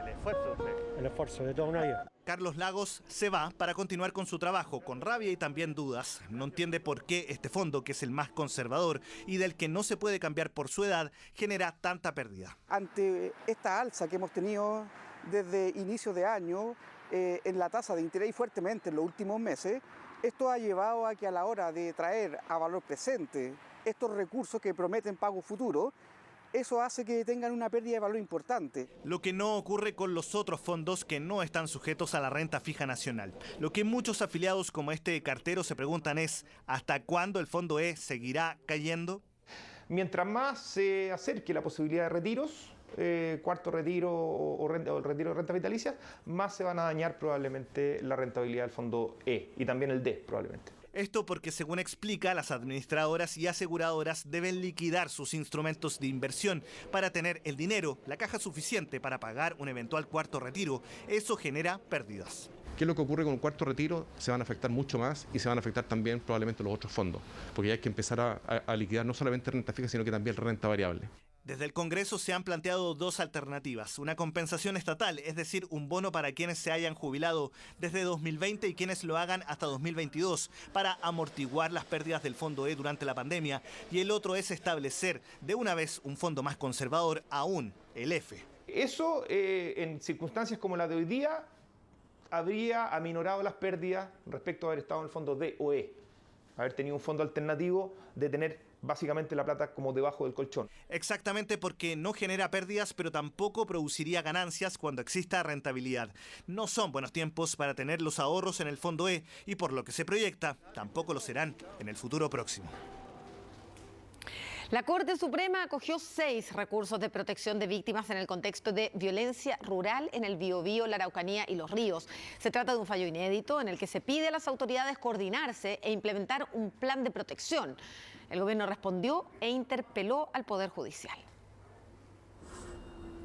[SPEAKER 32] ¿El esfuerzo usted?
[SPEAKER 29] El esfuerzo de toda una vida.
[SPEAKER 32] Carlos Lagos se va para continuar con su trabajo, con rabia y también dudas. No entiende por qué este fondo, que es el más conservador y del que no se puede cambiar por su edad, genera tanta pérdida.
[SPEAKER 10] Ante esta alza que hemos tenido desde inicio de año en la tasa de interés y fuertemente en los últimos meses, esto ha llevado a que a la hora de traer a valor presente estos recursos que prometen pago futuro, eso hace que tengan una pérdida de valor importante.
[SPEAKER 32] Lo que no ocurre con los otros fondos que no están sujetos a la renta fija nacional. Lo que muchos afiliados como este cartero se preguntan es ¿hasta cuándo el Fondo E seguirá cayendo?
[SPEAKER 12] Mientras más se acerque la posibilidad de retiros, cuarto retiro o el retiro de renta vitalicia, más se van a dañar probablemente la rentabilidad del Fondo E y también el D probablemente.
[SPEAKER 32] Esto porque, según explica, las administradoras y aseguradoras deben liquidar sus instrumentos de inversión para tener el dinero, la caja suficiente para pagar un eventual cuarto retiro. Eso genera pérdidas.
[SPEAKER 13] ¿Qué es lo que ocurre con el cuarto retiro? Se van a afectar mucho más y se van a afectar también probablemente los otros fondos, porque ya hay que empezar a liquidar no solamente renta fija, sino que también renta variable.
[SPEAKER 32] Desde el Congreso se han planteado dos alternativas. Una compensación estatal, es decir, un bono para quienes se hayan jubilado desde 2020 y quienes lo hagan hasta 2022 para amortiguar las pérdidas del Fondo E durante la pandemia. Y el otro es establecer de una vez un fondo más conservador, aún el F.
[SPEAKER 12] Eso, en circunstancias como la de hoy día, habría aminorado las pérdidas respecto a haber estado en el Fondo D o E. Haber tenido un fondo alternativo de tener básicamente la plata como debajo del colchón.
[SPEAKER 32] Exactamente, porque no genera pérdidas, pero tampoco produciría ganancias cuando exista rentabilidad. No son buenos tiempos para tener los ahorros en el Fondo E y por lo que se proyecta, tampoco lo serán en el futuro próximo.
[SPEAKER 2] La Corte Suprema acogió 6 recursos de protección de víctimas en el contexto de violencia rural en el Biobío, la Araucanía y los ríos. Se trata de un fallo inédito en el que se pide a las autoridades coordinarse e implementar un plan de protección. El gobierno respondió e interpeló al Poder Judicial.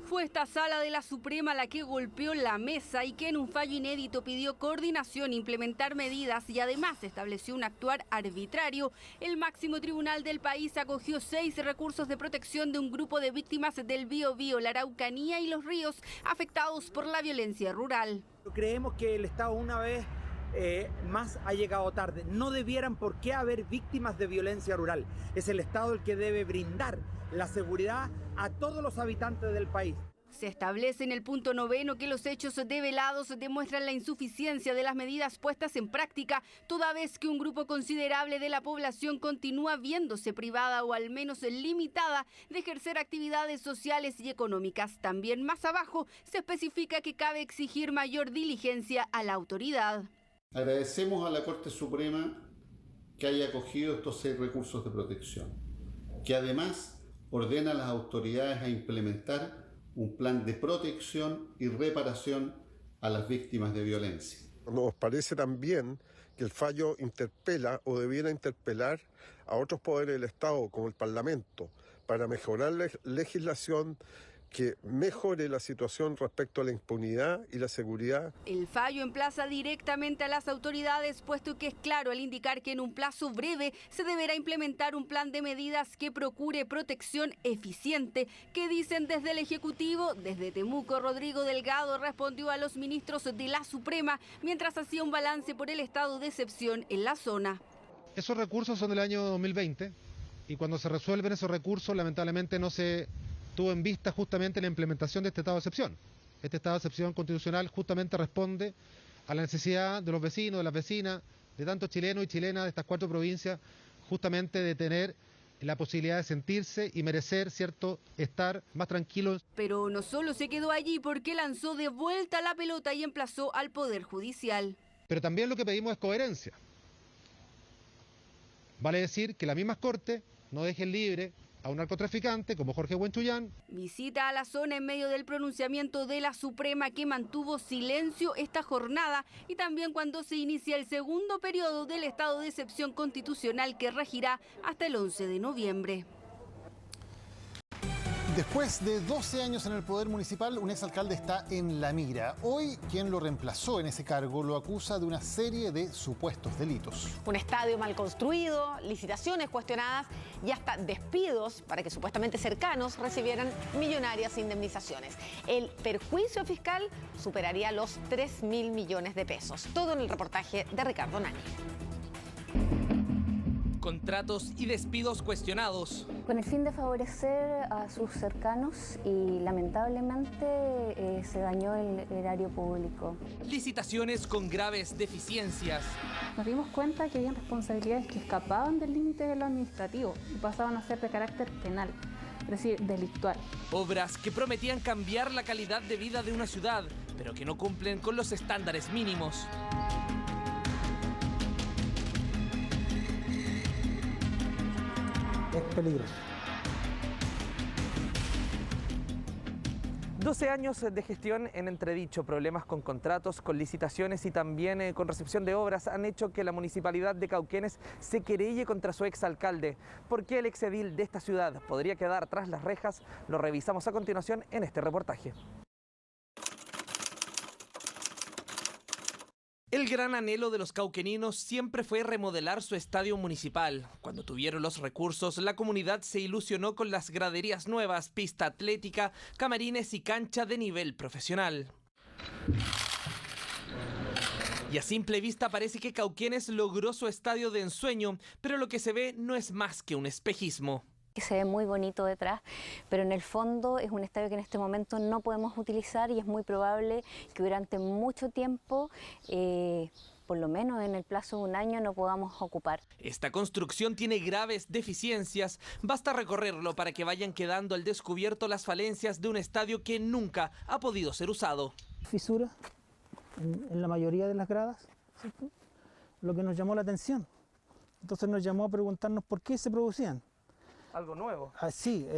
[SPEAKER 14] Fue esta sala de la Suprema la que golpeó la mesa y que en un fallo inédito pidió coordinación, implementar medidas y además estableció un actuar arbitrario. El máximo tribunal del país acogió 6 recursos de protección de un grupo de víctimas del Biobío, la Araucanía y los ríos afectados por la violencia rural.
[SPEAKER 15] Creemos que el Estado una vez más ha llegado tarde. No debieran por qué haber víctimas de violencia rural. Es el Estado el que debe brindar la seguridad a todos los habitantes del país.
[SPEAKER 14] Se establece en el punto 9 que los hechos develados demuestran la insuficiencia de las medidas puestas en práctica, toda vez que un grupo considerable de la población continúa viéndose privada o al menos limitada de ejercer actividades sociales y económicas. También más abajo se especifica que cabe exigir mayor diligencia a la autoridad.
[SPEAKER 16] Agradecemos a la Corte Suprema que haya acogido estos 6 recursos de protección, que además ordena a las autoridades a implementar un plan de protección y reparación a las víctimas de violencia.
[SPEAKER 17] Nos parece también que el fallo interpela o debiera interpelar a otros poderes del Estado, como el Parlamento, para mejorar la legislación que mejore la situación respecto a la impunidad y la seguridad.
[SPEAKER 14] El fallo emplaza directamente a las autoridades, puesto que es claro al indicar que en un plazo breve se deberá implementar un plan de medidas que procure protección eficiente. ¿Qué dicen desde el Ejecutivo? Desde Temuco, Rodrigo Delgado respondió a los ministros de la Suprema mientras hacía un balance por el estado de excepción en la zona.
[SPEAKER 18] Esos recursos son del año 2020 y cuando se resuelven esos recursos lamentablemente no se tuvo en vista justamente la implementación de este estado de excepción. Este estado de excepción constitucional justamente responde a la necesidad de los vecinos, de las vecinas, de tantos chilenos y chilenas de estas 4 provincias, justamente de tener la posibilidad de sentirse y merecer, ¿cierto?, estar más tranquilos.
[SPEAKER 14] Pero no solo se quedó allí, porque lanzó de vuelta la pelota y emplazó al Poder Judicial.
[SPEAKER 18] Pero también lo que pedimos es coherencia. Vale decir que las mismas cortes no dejen libre a un narcotraficante como Jorge Huenchullán.
[SPEAKER 14] Visita a la zona en medio del pronunciamiento de la Suprema, que mantuvo silencio esta jornada, y también cuando se inicia el segundo periodo del estado de excepción constitucional que regirá hasta el 11 de noviembre.
[SPEAKER 3] Después de 12 años en el poder municipal, un exalcalde está en la mira. Hoy, quien lo reemplazó en ese cargo lo acusa de una serie de supuestos delitos.
[SPEAKER 2] Un estadio mal construido, licitaciones cuestionadas y hasta despidos para que supuestamente cercanos recibieran millonarias indemnizaciones. El perjuicio fiscal superaría los 3.000 millones de pesos. Todo en el reportaje de Ricardo Nani.
[SPEAKER 1] Contratos y despidos cuestionados.
[SPEAKER 4] Con el fin de favorecer a sus cercanos y lamentablemente se dañó el erario público.
[SPEAKER 1] Licitaciones con graves deficiencias.
[SPEAKER 5] Nos dimos cuenta que había responsabilidades que escapaban del límite de lo administrativo y pasaban a ser de carácter penal, es decir, delictual.
[SPEAKER 1] Obras que prometían cambiar la calidad de vida de una ciudad, pero que no cumplen con los estándares mínimos.
[SPEAKER 15] Es peligroso.
[SPEAKER 6] 12 años de gestión en entredicho, problemas con contratos, con licitaciones y también con recepción de obras han hecho que la municipalidad de Cauquenes se querelle contra su exalcalde. ¿Por qué el exedil de esta ciudad podría quedar tras las rejas? Lo revisamos a continuación en este reportaje.
[SPEAKER 1] El gran anhelo de los cauqueninos siempre fue remodelar su estadio municipal. Cuando tuvieron los recursos, la comunidad se ilusionó con las graderías nuevas, pista atlética, camarines y cancha de nivel profesional. Y a simple vista parece que Cauquenes logró su estadio de ensueño, pero lo que se ve no es más que un espejismo.
[SPEAKER 4] Se ve muy bonito detrás, pero en el fondo es un estadio que en este momento no podemos utilizar y es muy probable que durante mucho tiempo, por lo menos en el plazo de un año, no podamos ocupar.
[SPEAKER 1] Esta construcción tiene graves deficiencias. Basta recorrerlo para que vayan quedando al descubierto las falencias de un estadio que nunca ha podido ser usado.
[SPEAKER 15] Fisura en la mayoría de las gradas, ¿cierto? Lo que nos llamó la atención. Entonces nos llamó a preguntarnos por qué se producían.
[SPEAKER 6] Algo nuevo.
[SPEAKER 15] Sí,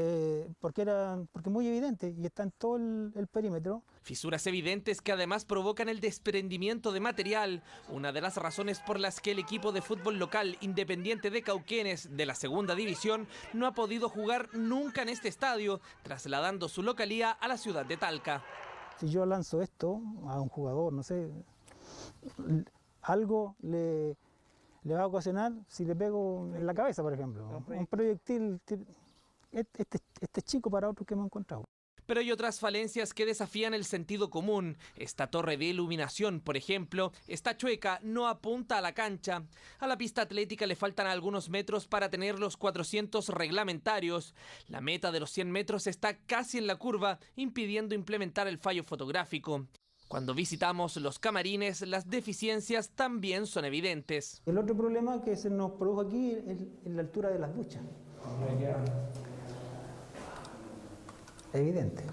[SPEAKER 15] porque es muy evidente y está en todo el perímetro.
[SPEAKER 1] Fisuras evidentes que además provocan el desprendimiento de material, una de las razones por las que el equipo de fútbol local Independiente de Cauquenes de la segunda división no ha podido jugar nunca en este estadio, trasladando su localía a la ciudad de Talca. Si
[SPEAKER 15] yo lanzo esto a un jugador, no sé, algo le va a ocasionar si le pego en la cabeza, por ejemplo. Un proyectil, este chico para otro que hemos encontrado.
[SPEAKER 1] Pero hay otras falencias que desafían el sentido común. Esta torre de iluminación, por ejemplo, está chueca, no apunta a la cancha. A la pista atlética le faltan algunos metros para tener los 400 reglamentarios. La meta de los 100 metros está casi en la curva, impidiendo implementar el fallo fotográfico. Cuando visitamos los camarines, las deficiencias también son evidentes.
[SPEAKER 15] El otro problema que se nos produjo aquí es la altura de las duchas. Evidente.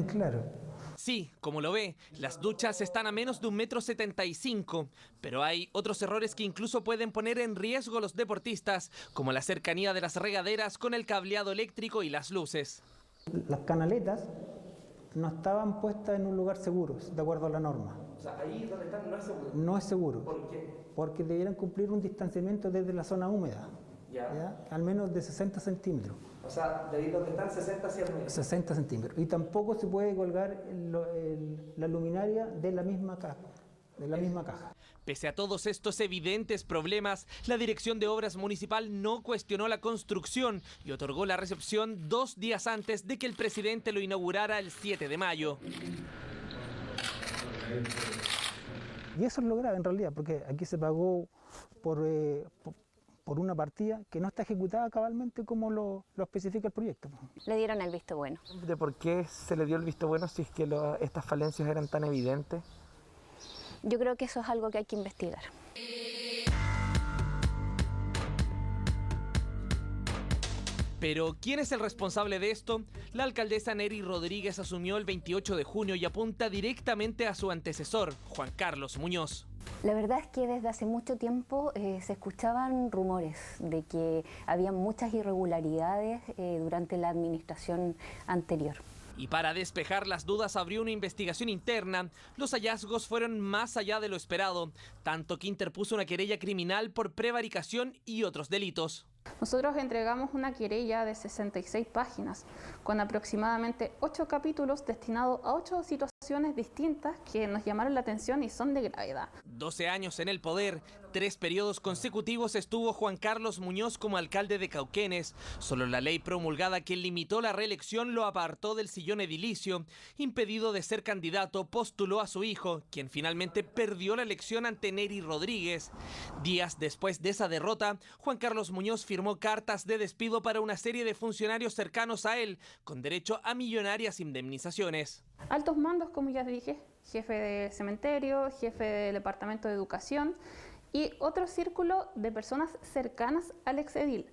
[SPEAKER 15] Claro.
[SPEAKER 1] Sí, como lo ve, las duchas están a menos de 1,75 m, pero hay otros errores que incluso pueden poner en riesgo a los deportistas, como la cercanía de las regaderas con el cableado eléctrico y las luces.
[SPEAKER 15] Las canaletas no estaban puestas en un lugar seguro, de acuerdo a la norma.
[SPEAKER 6] O sea, ahí donde están no es seguro.
[SPEAKER 15] No es seguro.
[SPEAKER 6] ¿Por qué?
[SPEAKER 15] Porque debieran cumplir un distanciamiento desde la zona húmeda, ¿ya? Al menos de 60 centímetros.
[SPEAKER 6] O sea, de ahí donde están 60 hacia arriba.
[SPEAKER 15] 60 centímetros. Y tampoco se puede colgar la luminaria de la misma caja.
[SPEAKER 1] Pese a todos estos evidentes problemas, la Dirección de Obras Municipal no cuestionó la construcción y otorgó la recepción 2 días antes de que el presidente lo inaugurara el 7 de mayo.
[SPEAKER 15] Y eso es lo grave en realidad, porque aquí se pagó por una partida que no está ejecutada cabalmente como lo especifica el proyecto.
[SPEAKER 4] Le dieron el visto bueno.
[SPEAKER 6] ¿De por qué se le dio el visto bueno si es que estas falencias eran tan evidentes?
[SPEAKER 4] Yo creo que eso es algo que hay que investigar.
[SPEAKER 1] Pero, ¿quién es el responsable de esto? La alcaldesa Neri Rodríguez asumió el 28 de junio y apunta directamente a su antecesor, Juan Carlos Muñoz.
[SPEAKER 4] La verdad es que desde hace mucho tiempo se escuchaban rumores de que había muchas irregularidades durante la administración anterior.
[SPEAKER 1] Y para despejar las dudas abrió una investigación interna. Los hallazgos fueron más allá de lo esperado, tanto que interpuso una querella criminal por prevaricación y otros delitos.
[SPEAKER 5] Nosotros entregamos una querella de 66 páginas, con aproximadamente 8 capítulos destinados a 8 situaciones distintas que nos llamaron la atención y son de gravedad.
[SPEAKER 1] 12 años en el poder, 3 periodos consecutivos estuvo Juan Carlos Muñoz como alcalde de Cauquenes. Solo la ley promulgada que limitó la reelección lo apartó del sillón edilicio. Impedido de ser candidato, postuló a su hijo, quien finalmente perdió la elección ante Neri Rodríguez. Días después de esa derrota, Juan Carlos Muñoz firmó cartas de despido para una serie de funcionarios cercanos a él, con derecho a millonarias indemnizaciones.
[SPEAKER 5] Altos mandos, como ya dije, jefe de cementerio, jefe del departamento de educación y otro círculo de personas cercanas al exedil.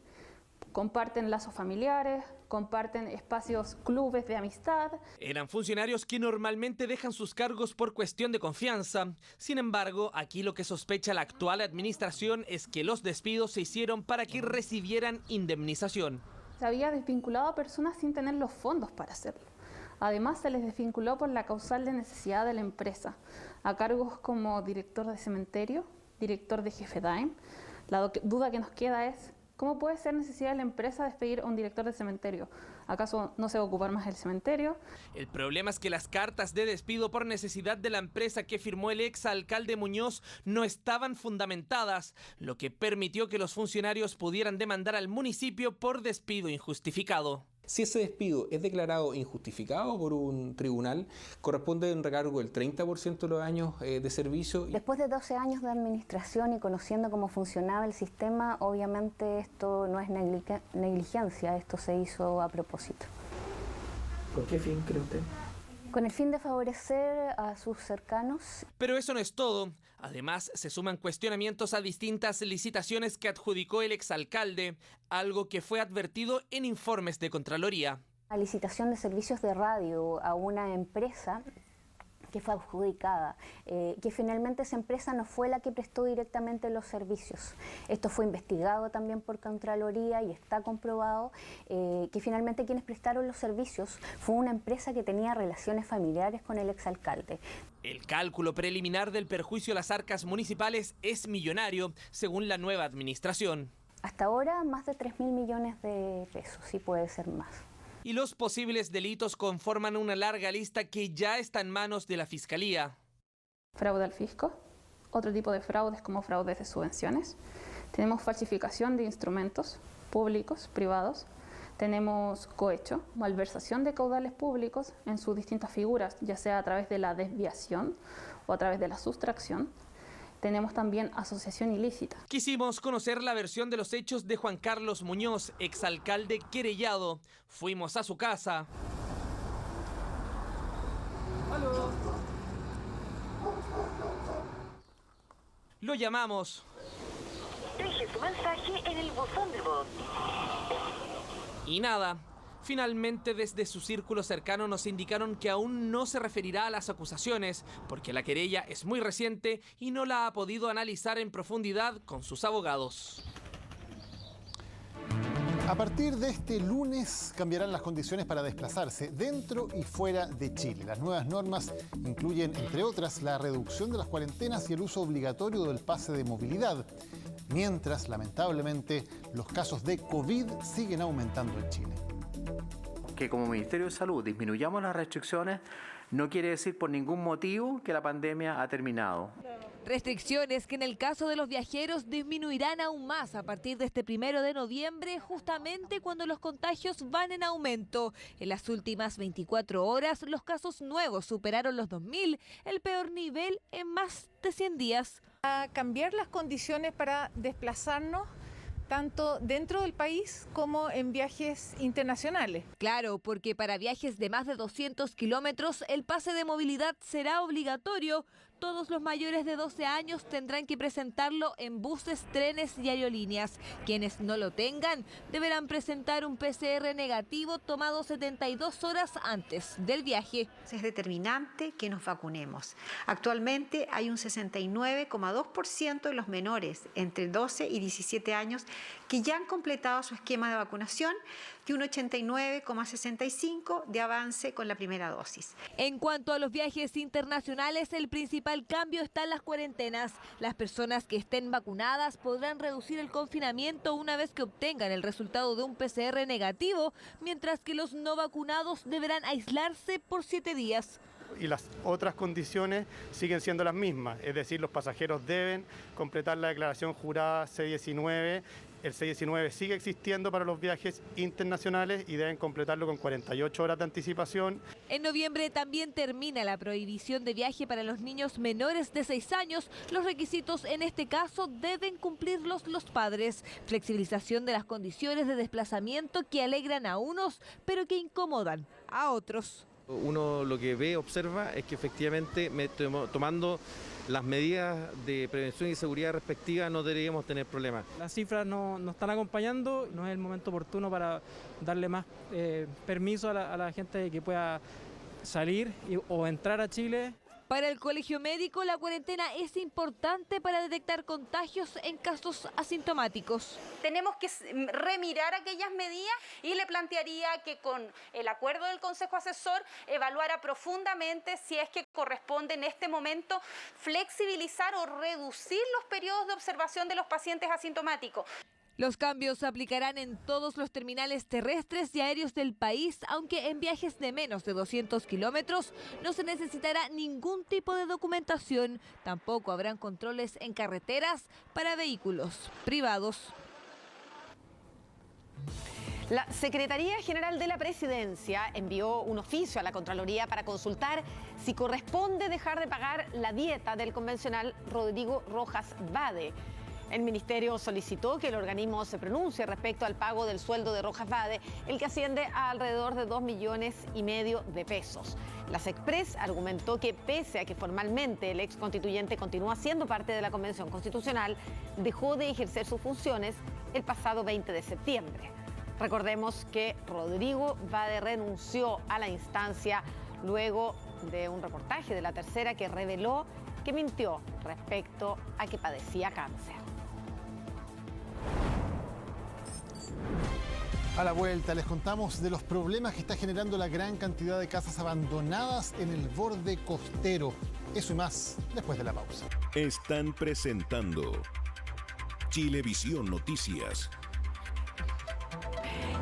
[SPEAKER 5] Comparten lazos familiares, comparten espacios, clubes de amistad.
[SPEAKER 1] Eran funcionarios que normalmente dejan sus cargos por cuestión de confianza. Sin embargo, aquí lo que sospecha la actual administración es que los despidos se hicieron para que recibieran indemnización.
[SPEAKER 5] Se había desvinculado a personas sin tener los fondos para hacerlo. Además, se les desvinculó por la causal de necesidad de la empresa, a cargos como director de cementerio, director de Jefedain. La duda que nos queda es: ¿cómo puede ser necesidad de la empresa despedir a un director de cementerio? ¿Acaso no se va a ocupar más el cementerio?
[SPEAKER 1] El problema es que las cartas de despido por necesidad de la empresa que firmó el exalcalde Muñoz no estaban fundamentadas, lo que permitió que los funcionarios pudieran demandar al municipio por despido injustificado.
[SPEAKER 7] Si ese despido es declarado injustificado por un tribunal, corresponde un recargo del 30% de los años de servicio.
[SPEAKER 4] Después de 12 años de administración y conociendo cómo funcionaba el sistema, obviamente esto no es negligencia, esto se hizo a propósito.
[SPEAKER 7] ¿Con qué fin cree usted?
[SPEAKER 4] Con el fin de favorecer a sus cercanos.
[SPEAKER 1] Pero eso no es todo. Además, se suman cuestionamientos a distintas licitaciones que adjudicó el exalcalde, algo que fue advertido en informes de Contraloría.
[SPEAKER 4] La licitación de servicios de radio a una empresa que fue adjudicada, que finalmente esa empresa no fue la que prestó directamente los servicios. Esto fue investigado también por Contraloría y está comprobado que finalmente quienes prestaron los servicios fue una empresa que tenía relaciones familiares con el exalcalde.
[SPEAKER 1] El cálculo preliminar del perjuicio a las arcas municipales es millonario, según la nueva administración.
[SPEAKER 4] Hasta ahora más de 3.000 millones de pesos, sí puede ser más.
[SPEAKER 1] Y los posibles delitos conforman una larga lista que ya está en manos de la Fiscalía.
[SPEAKER 5] Fraude al fisco, otro tipo de fraudes como fraudes de subvenciones. Tenemos falsificación de instrumentos públicos, privados. Tenemos cohecho, malversación de caudales públicos en sus distintas figuras, ya sea a través de la desviación o a través de la sustracción. Tenemos también asociación ilícita.
[SPEAKER 1] Quisimos conocer la versión de los hechos de Juan Carlos Muñoz, exalcalde querellado. Fuimos a su casa. ¡Aló! Lo llamamos.
[SPEAKER 8] Deje su mensaje en el buzón de voz.
[SPEAKER 1] Y nada. Finalmente, desde su círculo cercano nos indicaron que aún no se referirá a las acusaciones, porque la querella es muy reciente y no la ha podido analizar en profundidad con sus abogados.
[SPEAKER 3] A partir de este lunes cambiarán las condiciones para desplazarse dentro y fuera de Chile. Las nuevas normas incluyen, entre otras, la reducción de las cuarentenas y el uso obligatorio del pase de movilidad, mientras, lamentablemente, los casos de COVID siguen aumentando en Chile.
[SPEAKER 9] Que como Ministerio de Salud disminuyamos las restricciones no quiere decir por ningún motivo que la pandemia ha terminado.
[SPEAKER 21] Restricciones que en el caso de los viajeros disminuirán aún más a partir de este 1 de noviembre, justamente cuando los contagios van en aumento. En las últimas 24 horas, los casos nuevos superaron los 2.000, el peor nivel en más de 100 días.
[SPEAKER 11] A cambiar las condiciones para desplazarnos tanto dentro del país como en viajes internacionales.
[SPEAKER 21] Claro, porque para viajes de más de 200 kilómetros el pase de movilidad será obligatorio, todos los mayores de 12 años tendrán que presentarlo en buses, trenes y aerolíneas. Quienes no lo tengan deberán presentar un PCR negativo tomado 72 horas antes del viaje.
[SPEAKER 19] Es determinante que nos vacunemos. Actualmente hay un 69,2% de los menores entre 12 y 17 años que ya han completado su esquema de vacunación y un 89,65% de avance con la primera dosis.
[SPEAKER 21] En cuanto a los viajes internacionales, el principal cambio está en las cuarentenas. Las personas que estén vacunadas podrán reducir el confinamiento una vez que obtengan el resultado de un PCR negativo, mientras que los no vacunados deberán aislarse por 7 días.
[SPEAKER 20] Y las otras condiciones siguen siendo las mismas, es decir, los pasajeros deben completar la declaración jurada C-19. El C-19 sigue existiendo para los viajes internacionales y deben completarlo con 48 horas de anticipación.
[SPEAKER 21] En noviembre también termina la prohibición de viaje para los niños menores de 6 años. Los requisitos en este caso deben cumplirlos los padres. Flexibilización de las condiciones de desplazamiento que alegran a unos, pero que incomodan a otros.
[SPEAKER 22] Uno lo que ve, observa, es que efectivamente tomando las medidas de prevención y seguridad respectivas no deberíamos tener problemas.
[SPEAKER 23] Las cifras no están acompañando, no es el momento oportuno para darle más permiso a la gente que pueda salir o entrar a Chile.
[SPEAKER 21] Para el Colegio Médico, la cuarentena es importante para detectar contagios en casos asintomáticos.
[SPEAKER 24] Tenemos que remirar aquellas medidas y le plantearía que con el acuerdo del Consejo Asesor evaluara profundamente si es que corresponde en este momento flexibilizar o reducir los periodos de observación de los pacientes asintomáticos.
[SPEAKER 21] Los cambios se aplicarán en todos los terminales terrestres y aéreos del país, aunque en viajes de menos de 200 kilómetros no se necesitará ningún tipo de documentación. Tampoco habrán controles en carreteras para vehículos privados.
[SPEAKER 2] La Secretaría General de la Presidencia envió un oficio a la Contraloría para consultar si corresponde dejar de pagar la dieta del convencional Rodrigo Rojas Vade. El ministerio solicitó que el organismo se pronuncie respecto al pago del sueldo de Rojas Vade, el que asciende a alrededor de 2,5 millones de pesos. La SECPRES argumentó que pese a que formalmente el ex constituyente continúa siendo parte de la Convención Constitucional, dejó de ejercer sus funciones el pasado 20 de septiembre. Recordemos que Rodrigo Vade renunció a la instancia luego de un reportaje de La Tercera que reveló que mintió respecto a que padecía cáncer.
[SPEAKER 3] A la vuelta les contamos de los problemas que está generando la gran cantidad de casas abandonadas en el borde costero. Eso y más después de la pausa.
[SPEAKER 25] Están presentando Chilevisión Noticias.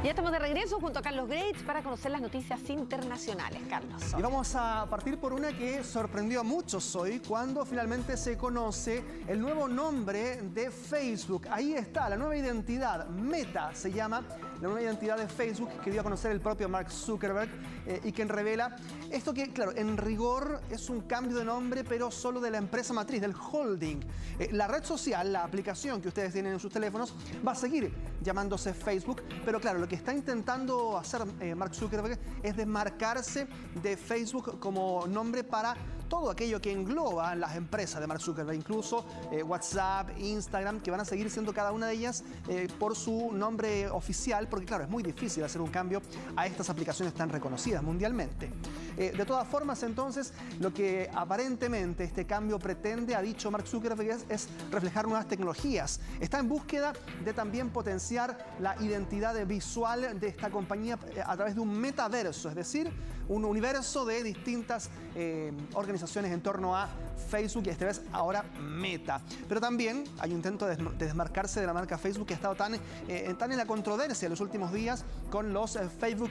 [SPEAKER 2] Ya estamos de regreso junto a Carlos Greitz para conocer las noticias internacionales. Carlos.
[SPEAKER 26] Y vamos a partir por una que sorprendió a muchos hoy cuando finalmente se conoce el nuevo nombre de Facebook. Ahí está, la nueva identidad, Meta se llama, la nueva identidad de Facebook que dio a conocer el propio Mark Zuckerberg y que revela esto que, claro, en rigor es un cambio de nombre, pero solo de la empresa matriz, del holding. La red social, la aplicación que ustedes tienen en sus teléfonos, va a seguir llamándose Facebook, pero claro, lo que está intentando hacer Mark Zuckerberg es desmarcarse de Facebook como nombre para todo aquello que engloba las empresas de Mark Zuckerberg, incluso WhatsApp, Instagram, que van a seguir siendo cada una de ellas por su nombre oficial, porque claro, es muy difícil hacer un cambio a estas aplicaciones tan reconocidas mundialmente. De todas formas, entonces, lo que aparentemente este cambio pretende, ha dicho Mark Zuckerberg, es reflejar nuevas tecnologías. Está en búsqueda de también potenciar la identidad visual de esta compañía a través de un metaverso, es decir, un universo de distintas organizaciones en torno a Facebook y esta vez ahora Meta. Pero también hay un intento de desmarcarse de la marca Facebook que ha estado tan en la controversia en los últimos días con los Facebook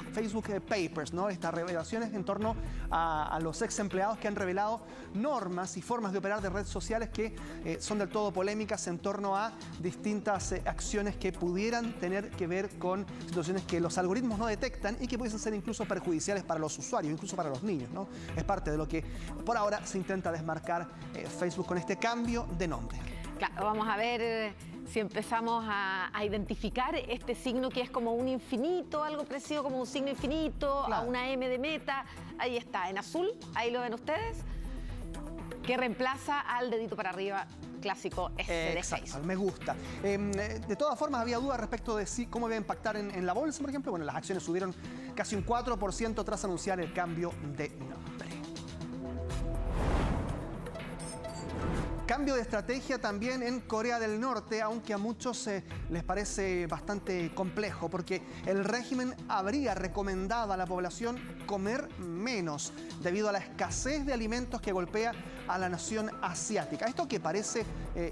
[SPEAKER 26] Papers, ¿no? Estas revelaciones en torno a los ex empleados que han revelado normas y formas de operar de redes sociales que son del todo polémicas en torno a distintas acciones que pudieran tener que ver con situaciones que los algoritmos no detectan y que pueden ser incluso perjudiciales para los usuarios, incluso para los niños, ¿no? Es parte de lo que por ahora se intenta desmarcar Facebook con este cambio de nombre.
[SPEAKER 2] Claro, vamos a ver si empezamos a identificar este signo que es como un infinito, algo parecido como un signo infinito, claro, a una M de Meta. Ahí está, en azul, ahí lo ven ustedes. que reemplaza al dedito para arriba clásico de
[SPEAKER 26] Exacto,
[SPEAKER 2] Facebook.
[SPEAKER 26] me gusta. De todas formas, había dudas respecto de cómo iba a impactar en la bolsa, por ejemplo. Bueno, las acciones subieron casi un 4% tras anunciar el cambio de nombre. Cambio de estrategia también en Corea del Norte, aunque a muchos les parece bastante complejo, porque el régimen habría recomendado a la población comer menos debido a la escasez de alimentos que golpea a la nación asiática. Esto que parece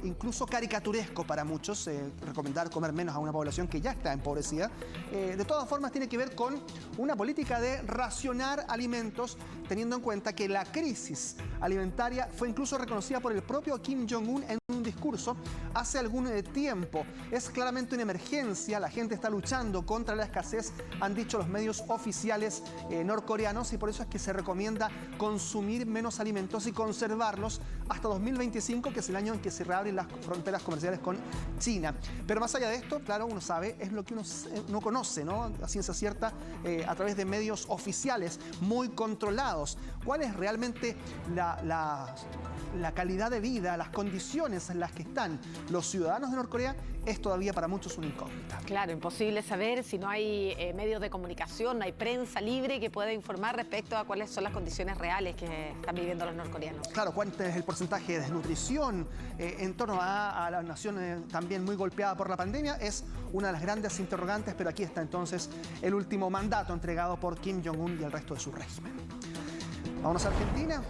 [SPEAKER 26] incluso caricaturesco para muchos, recomendar comer menos a una población que ya está empobrecida, de todas formas tiene que ver con una política de racionar alimentos, teniendo en cuenta que la crisis alimentaria fue incluso reconocida por el propio Kim Jong-un en un discurso hace algún tiempo. Es claramente una emergencia, la gente está luchando contra la escasez, han dicho los medios oficiales norcoreanos, y por eso es que se recomienda consumir menos alimentos y conservarlos hasta 2025, que es el año en que se reabren las fronteras comerciales con China. Pero más allá de esto, claro, uno sabe, es lo que uno conoce, ¿no? A ciencia cierta, a través de medios oficiales muy controlados. ¿Cuál es realmente la calidad de vida, las condiciones en las que están los ciudadanos de Norcorea? Es todavía para muchos una incógnita.
[SPEAKER 2] Claro, imposible saber si no hay medios de comunicación, no hay prensa libre que pueda informar respecto a cuáles son las condiciones reales que están viviendo los norcoreanos.
[SPEAKER 26] Claro, cuánto es el porcentaje de desnutrición en torno a la nación también muy golpeada por la pandemia, es una de las grandes interrogantes, pero aquí está entonces el último mandato entregado por Kim Jong-un y el resto de su régimen. Vámonos a Argentina.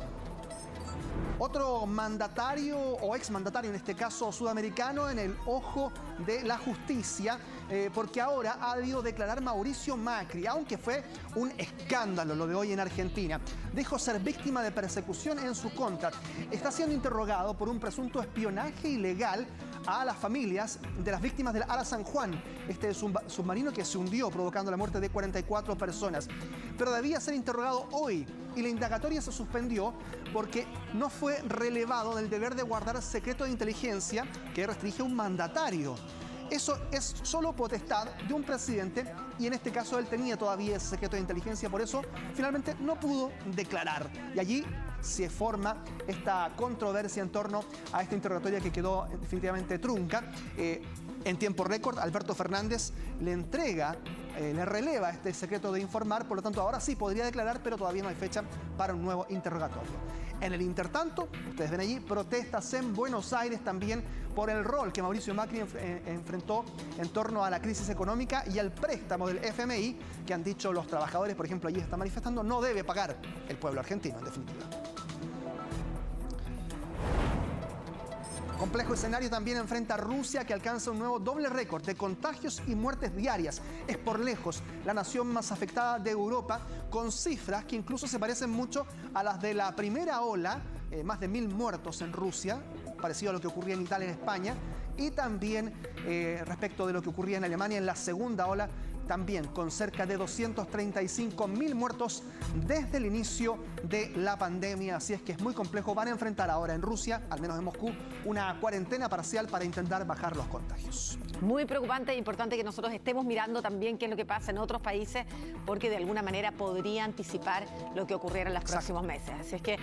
[SPEAKER 26] Otro mandatario o exmandatario, en este caso sudamericano, en el ojo de la justicia, porque ahora ha debido declarar Mauricio Macri, aunque fue un escándalo lo de hoy en Argentina. Dijo ser víctima de persecución en su contra. Está siendo interrogado por un presunto espionaje ilegal a las familias de las víctimas del Ara San Juan, este submarino que se hundió provocando la muerte de 44 personas. Pero debía ser interrogado hoy y la indagatoria se suspendió porque no fue relevado del deber de guardar secreto de inteligencia que restringe un mandatario. Eso es solo potestad de un presidente y en este caso él tenía todavía ese secreto de inteligencia, por eso finalmente no pudo declarar. Y allí se forma esta controversia en torno a esta interrogatoria que quedó definitivamente trunca. En tiempo récord, Alberto Fernández le entrega, le releva este secreto de informar, por lo tanto ahora sí podría declarar, pero todavía no hay fecha para un nuevo interrogatorio. En el intertanto, ustedes ven allí, protestas en Buenos Aires también por el rol que Mauricio Macri enfrentó en torno a la crisis económica y al préstamo del FMI, que han dicho los trabajadores, por ejemplo, allí están manifestando, no debe pagar el pueblo argentino, en definitiva. Complejo escenario también enfrenta a Rusia, que alcanza un nuevo doble récord de contagios y muertes diarias. Es por lejos la nación más afectada de Europa, con cifras que incluso se parecen mucho a las de la primera ola, más de 1000 muertos en Rusia, parecido a lo que ocurría en Italia y en España, y también respecto de lo que ocurría en Alemania en la segunda ola, también con cerca de 235.000 muertos desde el inicio de la pandemia. Así es que es muy complejo. Van a enfrentar ahora en Rusia, al menos en Moscú, una cuarentena parcial para intentar bajar los contagios.
[SPEAKER 2] Muy preocupante e importante que nosotros estemos mirando también qué es lo que pasa en otros países, porque de alguna manera podría anticipar lo que ocurriera en los próximos meses. Así es que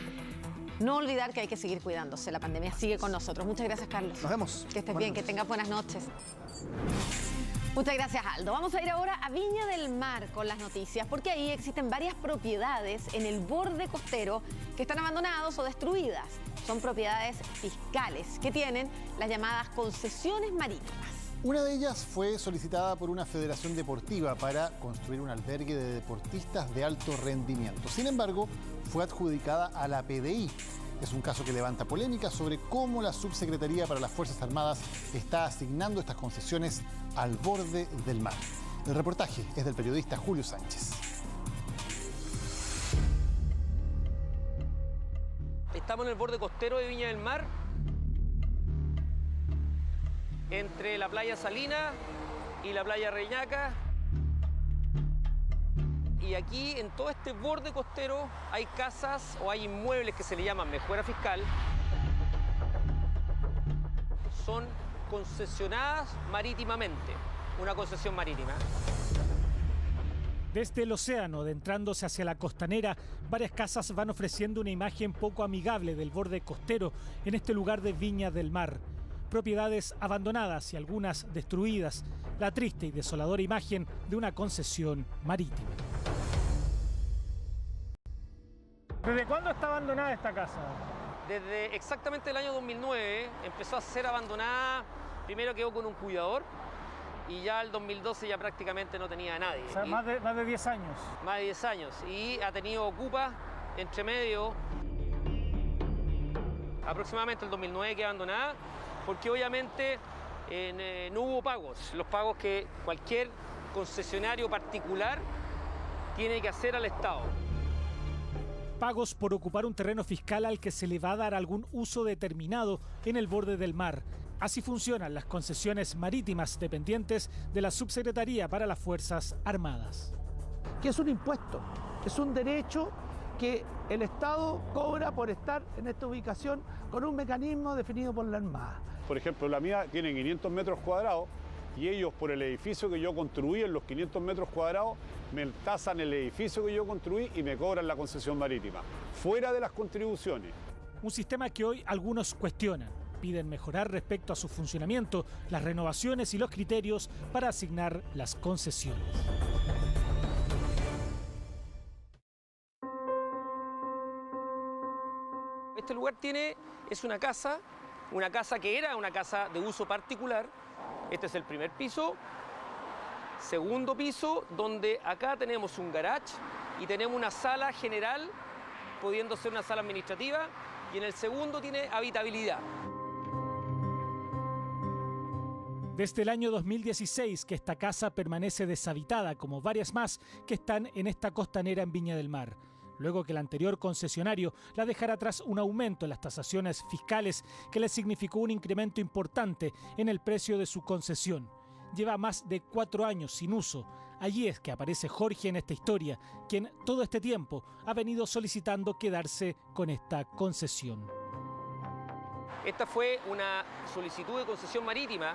[SPEAKER 2] no olvidar que hay que seguir cuidándose. La pandemia sigue con nosotros. Muchas gracias, Carlos.
[SPEAKER 26] Nos vemos.
[SPEAKER 2] Que estés bien, que tengas buenas noches. Muchas gracias, Aldo. Vamos a ir ahora a Viña del Mar con las noticias, porque ahí existen varias propiedades en el borde costero que están abandonadas o destruidas. Son propiedades fiscales que tienen las llamadas concesiones marítimas.
[SPEAKER 3] Una de ellas fue solicitada por una federación deportiva para construir un albergue de deportistas de alto rendimiento. Sin embargo, fue adjudicada a la PDI. Es un caso que levanta polémica sobre cómo la Subsecretaría para las Fuerzas Armadas está asignando estas concesiones al borde del mar. El reportaje es del periodista Julio Sánchez.
[SPEAKER 1] Estamos en el borde costero de Viña del Mar, entre la playa Salina y la playa Reñaca. Y aquí, en todo este borde costero, hay casas o hay inmuebles que se le llaman mejora fiscal. Son concesionadas marítimamente, una concesión marítima.
[SPEAKER 10] Desde el océano, adentrándose hacia la costanera, varias casas van ofreciendo una imagen poco amigable del borde costero en este lugar de Viña del Mar. Propiedades abandonadas y algunas destruidas, la triste y desoladora imagen de una concesión marítima.
[SPEAKER 12] ¿Desde cuándo está abandonada esta casa?
[SPEAKER 13] Desde exactamente el año 2009 empezó a ser abandonada, primero quedó con un cuidador y ya el 2012 ya prácticamente no tenía a nadie.
[SPEAKER 12] O sea, más de 10 años.
[SPEAKER 13] Más de 10 años y ha tenido ocupas entre medio. Aproximadamente el 2009 quedó abandonada porque obviamente no hubo pagos, los pagos que cualquier concesionario particular tiene que hacer al Estado.
[SPEAKER 10] Pagos por ocupar un terreno fiscal al que se le va a dar algún uso determinado en el borde del mar. Así funcionan las concesiones marítimas dependientes de la Subsecretaría para las Fuerzas Armadas.
[SPEAKER 16] Que es un impuesto, es un derecho que el Estado cobra por estar en esta ubicación con un mecanismo definido por la Armada.
[SPEAKER 17] Por ejemplo, la mía tiene 500 metros cuadrados y ellos por el edificio que yo construí en los 500 metros cuadrados me tasan el edificio que yo construí y me cobran la concesión marítima, fuera de las contribuciones.
[SPEAKER 10] Un sistema que hoy algunos cuestionan. Piden mejorar respecto a su funcionamiento, las renovaciones y los criterios para asignar las concesiones.
[SPEAKER 13] Este lugar es una casa que era una casa de uso particular. Este es el primer piso, segundo piso, donde acá tenemos un garage y tenemos una sala general, pudiendo ser una sala administrativa, y en el segundo tiene habitabilidad.
[SPEAKER 10] Desde el año 2016 que esta casa permanece deshabitada, como varias más que están en esta costanera en Viña del Mar. Luego que el anterior concesionario la dejara tras un aumento en las tasaciones fiscales que le significó un incremento importante en el precio de su concesión. Lleva más de 4 años sin uso. Allí es que aparece Jorge en esta historia, quien todo este tiempo ha venido solicitando quedarse con esta concesión.
[SPEAKER 13] Esta fue una solicitud de concesión marítima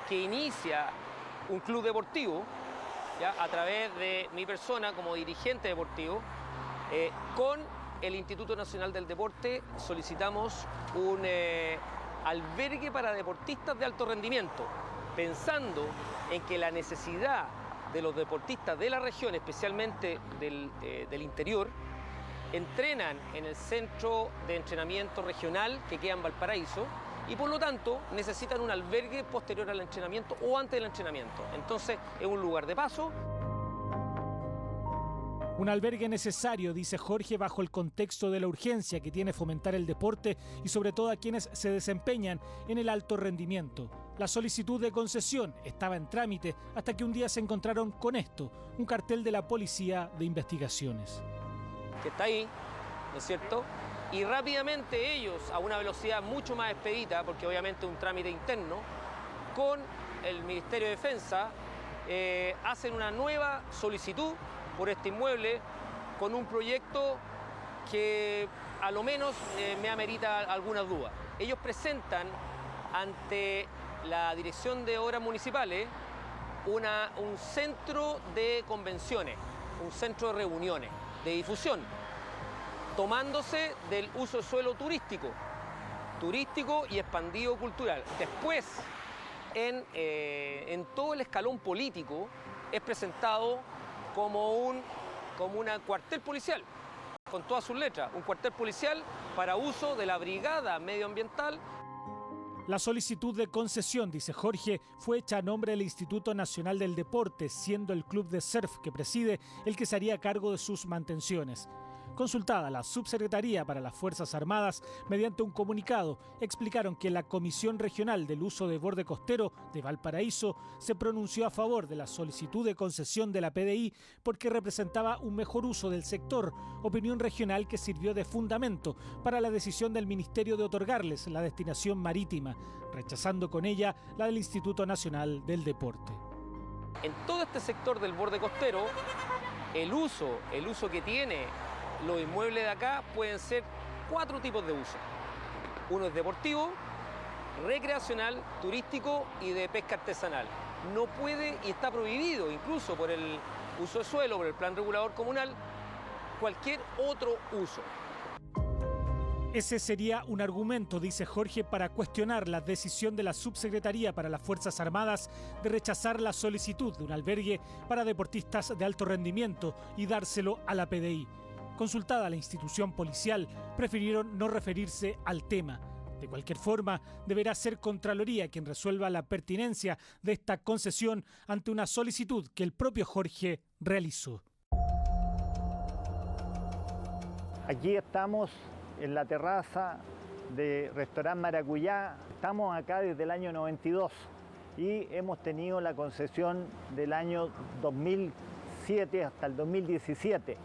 [SPEAKER 13] que inicia un club deportivo, ¿ya? A través de mi persona como dirigente deportivo. Con el Instituto Nacional del Deporte solicitamos un albergue para deportistas de alto rendimiento, pensando en que la necesidad de los deportistas de la región, especialmente del interior, entrenan en el centro de entrenamiento regional que queda en Valparaíso y por lo tanto necesitan un albergue posterior al entrenamiento o antes del entrenamiento. Entonces es un lugar de paso.
[SPEAKER 10] Un albergue necesario, dice Jorge, bajo el contexto de la urgencia que tiene fomentar el deporte y sobre todo a quienes se desempeñan en el alto rendimiento. La solicitud de concesión estaba en trámite hasta que un día se encontraron con esto, un cartel de la Policía de Investigaciones.
[SPEAKER 13] Que está ahí, ¿no es cierto? Y rápidamente ellos, a una velocidad mucho más expedita, porque obviamente es un trámite interno, con el Ministerio de Defensa, hacen una nueva solicitud por este inmueble con un proyecto que a lo menos me amerita algunas dudas. Ellos presentan ante la Dirección de Obras Municipales un centro de convenciones, un centro de reuniones, de difusión, tomándose del uso de suelo turístico y expandido cultural. Después, en todo el escalón político, es presentado como una cuartel policial, con todas sus letras, un cuartel policial para uso de la Brigada Medioambiental.
[SPEAKER 10] La solicitud de concesión, dice Jorge, fue hecha a nombre del Instituto Nacional del Deporte, siendo el club de surf que preside el que se haría cargo de sus mantenciones. Consultada la Subsecretaría para las Fuerzas Armadas, mediante un comunicado, explicaron que la Comisión Regional del Uso de Borde Costero de Valparaíso se pronunció a favor de la solicitud de concesión de la PDI porque representaba un mejor uso del sector, opinión regional que sirvió de fundamento para la decisión del Ministerio de otorgarles la destinación marítima, rechazando con ella la del Instituto Nacional del Deporte.
[SPEAKER 13] En todo este sector del borde costero, el uso que tiene los inmuebles de acá pueden ser 4 tipos de uso. Uno es deportivo, recreacional, turístico y de pesca artesanal. No puede y está prohibido incluso por uso de suelo, por el plan regulador comunal, cualquier otro uso.
[SPEAKER 10] Ese sería un argumento, dice Jorge, para cuestionar la decisión de la Subsecretaría para las Fuerzas Armadas de rechazar la solicitud de un albergue para deportistas de alto rendimiento y dárselo a la PDI. Consultada la institución policial, prefirieron no referirse al tema. De cualquier forma, deberá ser Contraloría quien resuelva la pertinencia de esta concesión ante una solicitud que el propio Jorge realizó.
[SPEAKER 4] Aquí estamos en la terraza de Restaurant Maracuyá. Estamos acá desde el año 92 y hemos tenido la concesión del año 2007 hasta el 2017.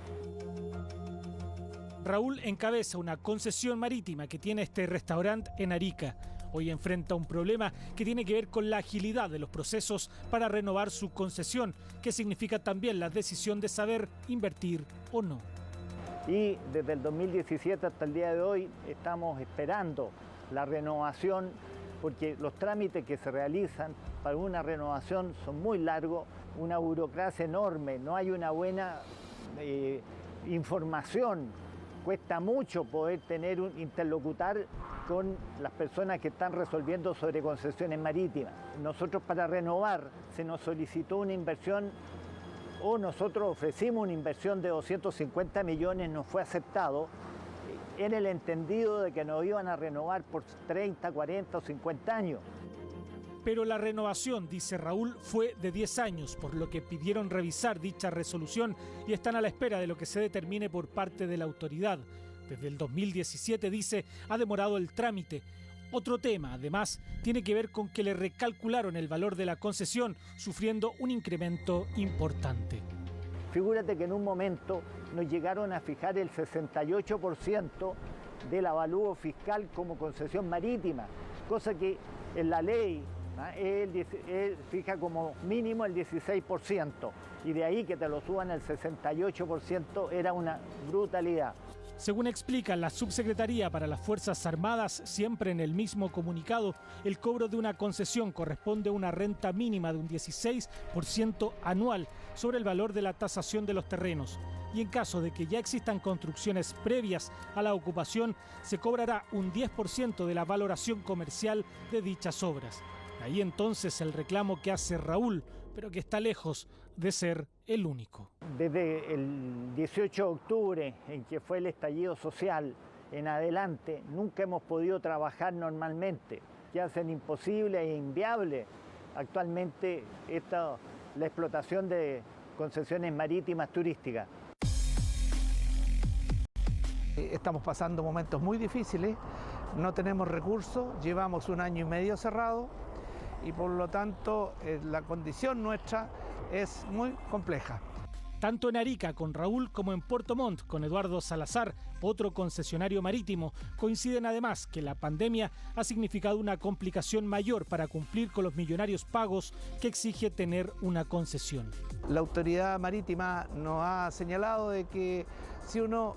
[SPEAKER 10] Raúl encabeza una concesión marítima que tiene este restaurante en Arica. Hoy enfrenta un problema que tiene que ver con la agilidad de los procesos para renovar su concesión, que significa también la decisión de saber invertir o no.
[SPEAKER 4] Y desde el 2017 hasta el día de hoy estamos esperando la renovación porque los trámites que se realizan para una renovación son muy largos, una burocracia enorme, no hay una buena información, cuesta mucho poder tener un interlocutor con las personas que están resolviendo sobre concesiones marítimas. Nosotros para renovar se nos solicitó una inversión o nosotros ofrecimos una inversión de 250 millones, nos fue aceptado en el entendido de que nos iban a renovar por 30, 40 o 50 años.
[SPEAKER 10] Pero la renovación, dice Raúl, fue de 10 años, por lo que pidieron revisar dicha resolución y están a la espera de lo que se determine por parte de la autoridad. Desde el 2017, dice, ha demorado el trámite. Otro tema, además, tiene que ver con que le recalcularon el valor de la concesión, sufriendo un incremento importante.
[SPEAKER 4] Figúrate que en un momento nos llegaron a fijar el 68% del avalúo fiscal como concesión marítima, cosa que en la ley él fija como mínimo el 16%, y de ahí que te lo suban al 68% era una brutalidad.
[SPEAKER 10] Según explica la Subsecretaría para las Fuerzas Armadas, siempre en el mismo comunicado, el cobro de una concesión corresponde a una renta mínima de un 16% anual sobre el valor de la tasación de los terrenos. Y en caso de que ya existan construcciones previas a la ocupación, se cobrará un 10% de la valoración comercial de dichas obras. Ahí entonces el reclamo que hace Raúl, pero que está lejos de ser el único.
[SPEAKER 4] Desde el 18 de octubre, en que fue el estallido social, en adelante, nunca hemos podido trabajar normalmente, que hacen imposible e inviable actualmente la explotación de concesiones marítimas turísticas.
[SPEAKER 16] Estamos pasando momentos muy difíciles, no tenemos recursos, llevamos 1 año y medio cerrado y por lo tanto la condición nuestra es muy compleja.
[SPEAKER 10] Tanto en Arica con Raúl como en Puerto Montt con Eduardo Salazar, otro concesionario marítimo, coinciden además que la pandemia ha significado una complicación mayor para cumplir con los millonarios pagos que exige tener una concesión.
[SPEAKER 16] La autoridad marítima nos ha señalado de que si uno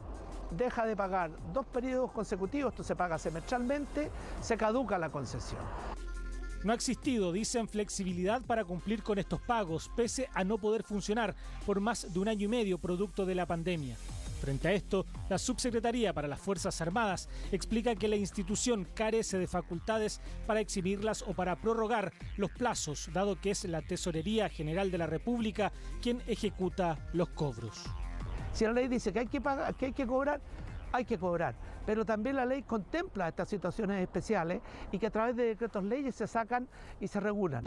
[SPEAKER 16] deja de pagar 2 periodos consecutivos, esto se paga semestralmente, se caduca la concesión.
[SPEAKER 10] No ha existido, dicen, flexibilidad para cumplir con estos pagos, pese a no poder funcionar por más de 1 año y medio producto de la pandemia. Frente a esto, la Subsecretaría para las Fuerzas Armadas explica que la institución carece de facultades para eximirlas o para prorrogar los plazos, dado que es la Tesorería General de la República quien ejecuta los cobros.
[SPEAKER 16] Si la ley dice que hay que pagar, que hay que cobrar, hay que cobrar. Pero también la ley contempla estas situaciones especiales y que a través de decretos leyes se sacan y se regulan.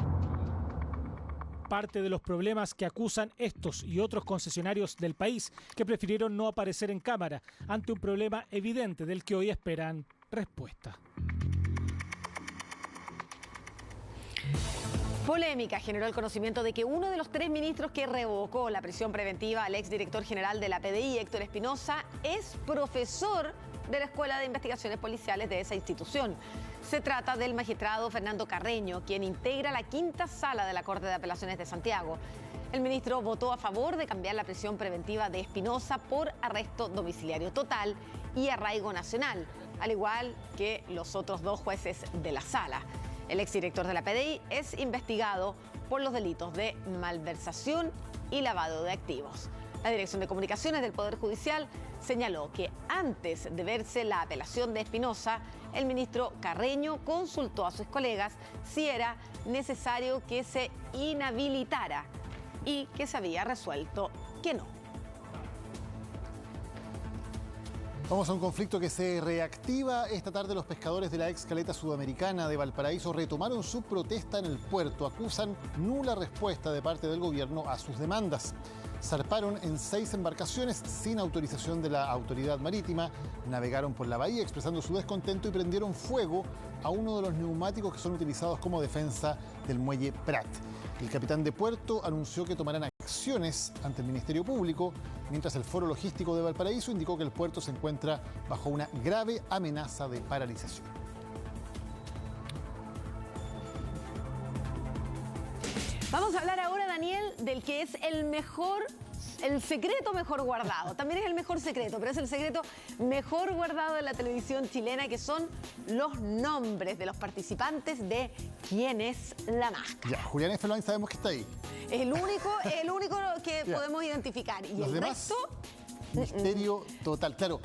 [SPEAKER 10] Parte de los problemas que acusan estos y otros concesionarios del país que prefirieron no aparecer en cámara ante un problema evidente del que hoy esperan respuesta.
[SPEAKER 2] Polémica generó el conocimiento de que uno de los 3 ministros que revocó la prisión preventiva al exdirector general de la PDI, Héctor Espinosa, es profesor de la Escuela de Investigaciones Policiales de esa institución. Se trata del magistrado Fernando Carreño, quien integra la 5ª Sala de la Corte de Apelaciones de Santiago. El ministro votó a favor de cambiar la prisión preventiva de Espinosa por arresto domiciliario total y arraigo nacional, al igual que los otros 2 jueces de la sala. El exdirector de la PDI es investigado por los delitos de malversación y lavado de activos. La Dirección de Comunicaciones del Poder Judicial señaló que antes de verse la apelación de Espinosa, el ministro Carreño consultó a sus colegas si era necesario que se inhabilitara y que se había resuelto que no.
[SPEAKER 3] Vamos a un conflicto que se reactiva. Esta tarde los pescadores de la ex caleta sudamericana de Valparaíso retomaron su protesta en el puerto. Acusan nula respuesta de parte del gobierno a sus demandas. Zarparon en 6 embarcaciones sin autorización de la autoridad marítima, navegaron por la bahía expresando su descontento y prendieron fuego a uno de los neumáticos que son utilizados como defensa del muelle Prat. El capitán de puerto anunció que tomarán acciones ante el Ministerio Público, mientras el Foro Logístico de Valparaíso indicó que el puerto se encuentra bajo una grave amenaza de paralización.
[SPEAKER 2] Vamos a hablar ahora, Daniel, del que es el secreto mejor guardado. También es el mejor secreto, pero es el secreto mejor guardado de la televisión chilena, que son los nombres de los participantes de ¿Quién es la máscara?
[SPEAKER 3] Ya, Julián Efeloin sabemos que está ahí.
[SPEAKER 2] Es el único que podemos identificar. Y el resto...
[SPEAKER 3] Misterio total. Claro,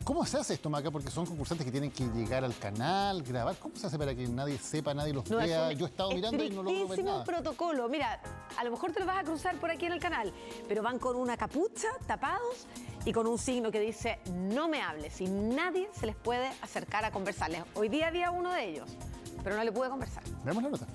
[SPEAKER 3] ¿cómo se hace esto, Maca? Porque son concursantes que tienen que llegar al canal, grabar. ¿Cómo se hace para que nadie sepa, nadie los vea? Yo he estado mirando y no logro ver nada.
[SPEAKER 2] Protocolo. Mira, a lo mejor te lo vas a cruzar por aquí en el canal, pero van con una capucha, tapados, y con un signo que dice no me hables, y nadie se les puede acercar a conversarles. Hoy día había uno de ellos, pero no le pude conversar.
[SPEAKER 3] Veamos la nota.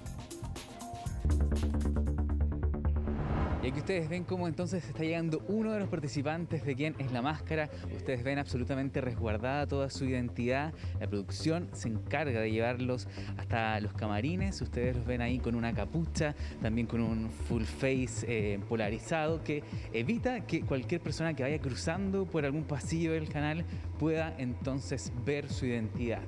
[SPEAKER 5] Y aquí ustedes ven cómo entonces está llegando uno de los participantes de ¿Quién es la máscara? Ustedes ven absolutamente resguardada toda su identidad. La producción se encarga de llevarlos hasta los camarines. Ustedes los ven ahí con una capucha, también con un full face polarizado, que evita que cualquier persona que vaya cruzando por algún pasillo del canal pueda entonces ver su identidad.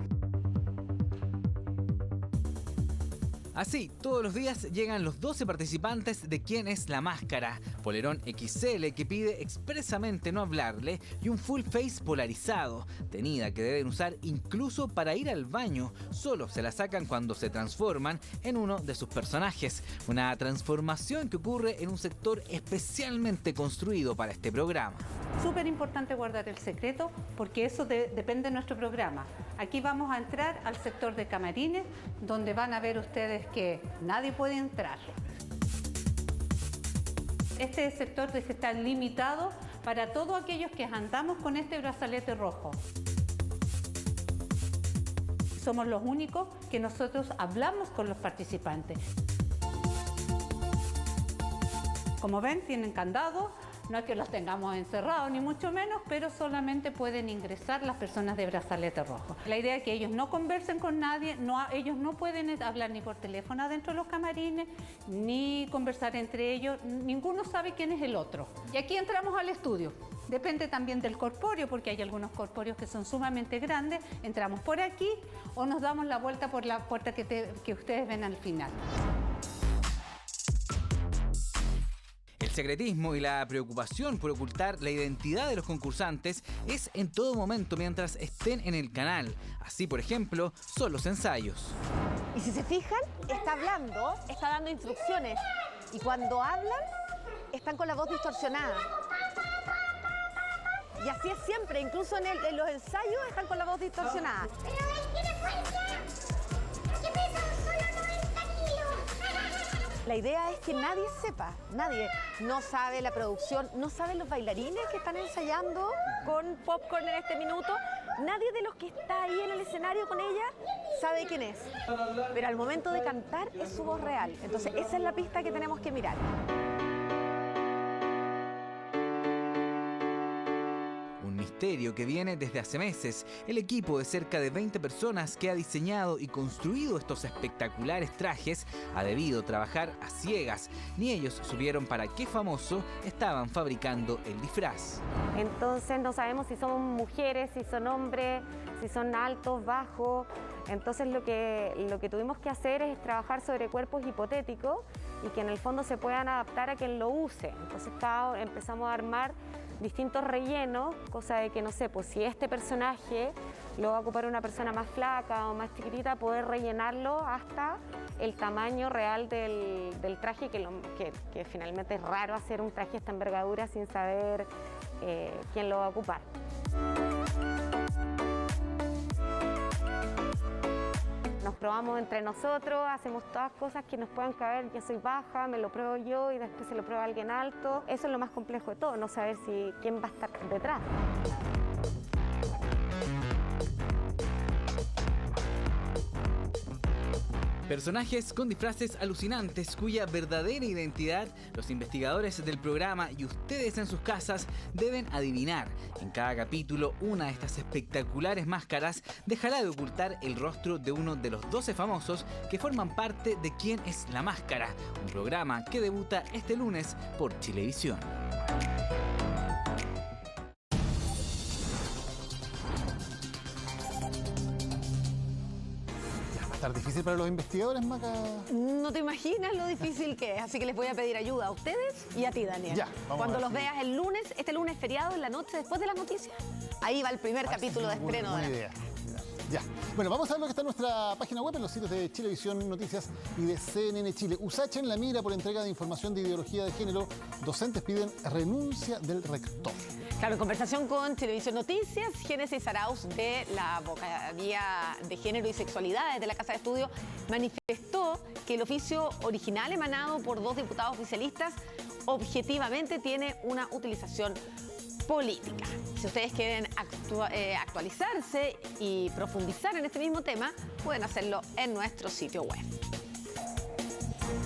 [SPEAKER 5] Así, todos los días llegan los 12 participantes de ¿Quién es la máscara? Polerón XL que pide expresamente no hablarle y un full face polarizado, tenida que deben usar incluso para ir al baño. Solo se la sacan cuando se transforman en uno de sus personajes. Una transformación que ocurre en un sector especialmente construido para este programa.
[SPEAKER 6] Súper importante guardar el secreto porque eso depende de nuestro programa. Aquí vamos a entrar al sector de camarines, donde van a ver ustedes que nadie puede entrar. Este sector está limitado para todos aquellos que andamos con este brazalete rojo. Somos los únicos que nosotros hablamos con los participantes. Como ven, tienen candado. No es que los tengamos encerrados, ni mucho menos, pero solamente pueden ingresar las personas de brazalete rojo. La idea es que ellos no conversen con nadie, ellos no pueden hablar ni por teléfono adentro de los camarines, ni conversar entre ellos, ninguno sabe quién es el otro. Y aquí entramos al estudio. Depende también del corpóreo, porque hay algunos corpóreos que son sumamente grandes. Entramos por aquí o nos damos la vuelta por la puerta que ustedes ven al final.
[SPEAKER 5] El secretismo y la preocupación por ocultar la identidad de los concursantes es en todo momento mientras estén en el canal. Así, por ejemplo, son los ensayos.
[SPEAKER 2] Y si se fijan, está hablando, está dando instrucciones. Y cuando hablan, están con la voz distorsionada. Y así es siempre, incluso en los ensayos están con la voz distorsionada. La idea es que nadie sepa, nadie. No sabe la producción, no saben los bailarines que están ensayando con popcorn en este minuto. Nadie de los que está ahí en el escenario con ella sabe quién es. Pero al momento de cantar es su voz real. Entonces esa es la pista que tenemos que mirar.
[SPEAKER 5] Misterio que viene desde hace meses. El equipo de cerca de 20 personas que ha diseñado y construido estos espectaculares trajes ha debido trabajar a ciegas. Ni ellos supieron para qué famoso estaban fabricando el disfraz.
[SPEAKER 7] Entonces no sabemos si son mujeres, si son hombres, si son altos, bajos. Entonces lo que tuvimos que hacer es trabajar sobre cuerpos hipotéticos y que en el fondo se puedan adaptar a quien lo use. Entonces empezamos a armar distintos rellenos, cosa de que, no sé, pues si este personaje lo va a ocupar una persona más flaca o más chiquitita, poder rellenarlo hasta el tamaño real del traje, que finalmente es raro hacer un traje de esta envergadura sin saber quién lo va a ocupar. Nos probamos entre nosotros, hacemos todas cosas que nos puedan caber. Yo soy baja, me lo pruebo yo y después se lo prueba alguien alto. Eso es lo más complejo de todo, no saber quién va a estar detrás.
[SPEAKER 5] Personajes con disfraces alucinantes cuya verdadera identidad los investigadores del programa y ustedes en sus casas deben adivinar. En cada capítulo, una de estas espectaculares máscaras dejará de ocultar el rostro de uno de los 12 famosos que forman parte de ¿Quién es la Máscara?, un programa que debuta este lunes por Chilevisión.
[SPEAKER 3] ¿Difícil para los investigadores, Maca?
[SPEAKER 2] No te imaginas lo difícil que es, así que les voy a pedir ayuda a ustedes y a ti, Daniel.
[SPEAKER 3] Ya,
[SPEAKER 2] Cuando los veas el lunes, este lunes feriado, en la noche después de las noticias, ahí va el primer capítulo de estreno.
[SPEAKER 3] Buena idea. Ya. Bueno, vamos a ver lo que está en nuestra página web, en los sitios de Chilevisión Noticias y de CNN Chile. USACH en la mira por entrega de información de ideología de género. Docentes piden renuncia del rector.
[SPEAKER 2] Claro, en conversación con Chilevisión Noticias, Génesis Arauz de la Vocalía de Género y Sexualidades de la Casa de Estudio manifestó que el oficio original emanado por 2 diputados oficialistas objetivamente tiene una utilización política. Si ustedes quieren actualizarse y profundizar en este mismo tema, pueden hacerlo en nuestro sitio web.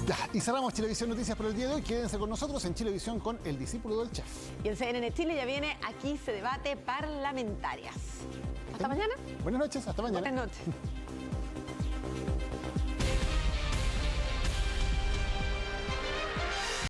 [SPEAKER 3] Ya, y cerramos Chilevisión Noticias por el día de hoy. Quédense con nosotros en Chilevisión con El Discípulo del Chef.
[SPEAKER 2] Y en CNN Chile ya viene Aquí se debate parlamentarias. Hasta mañana.
[SPEAKER 3] Buenas noches, hasta mañana.
[SPEAKER 2] Buenas noches.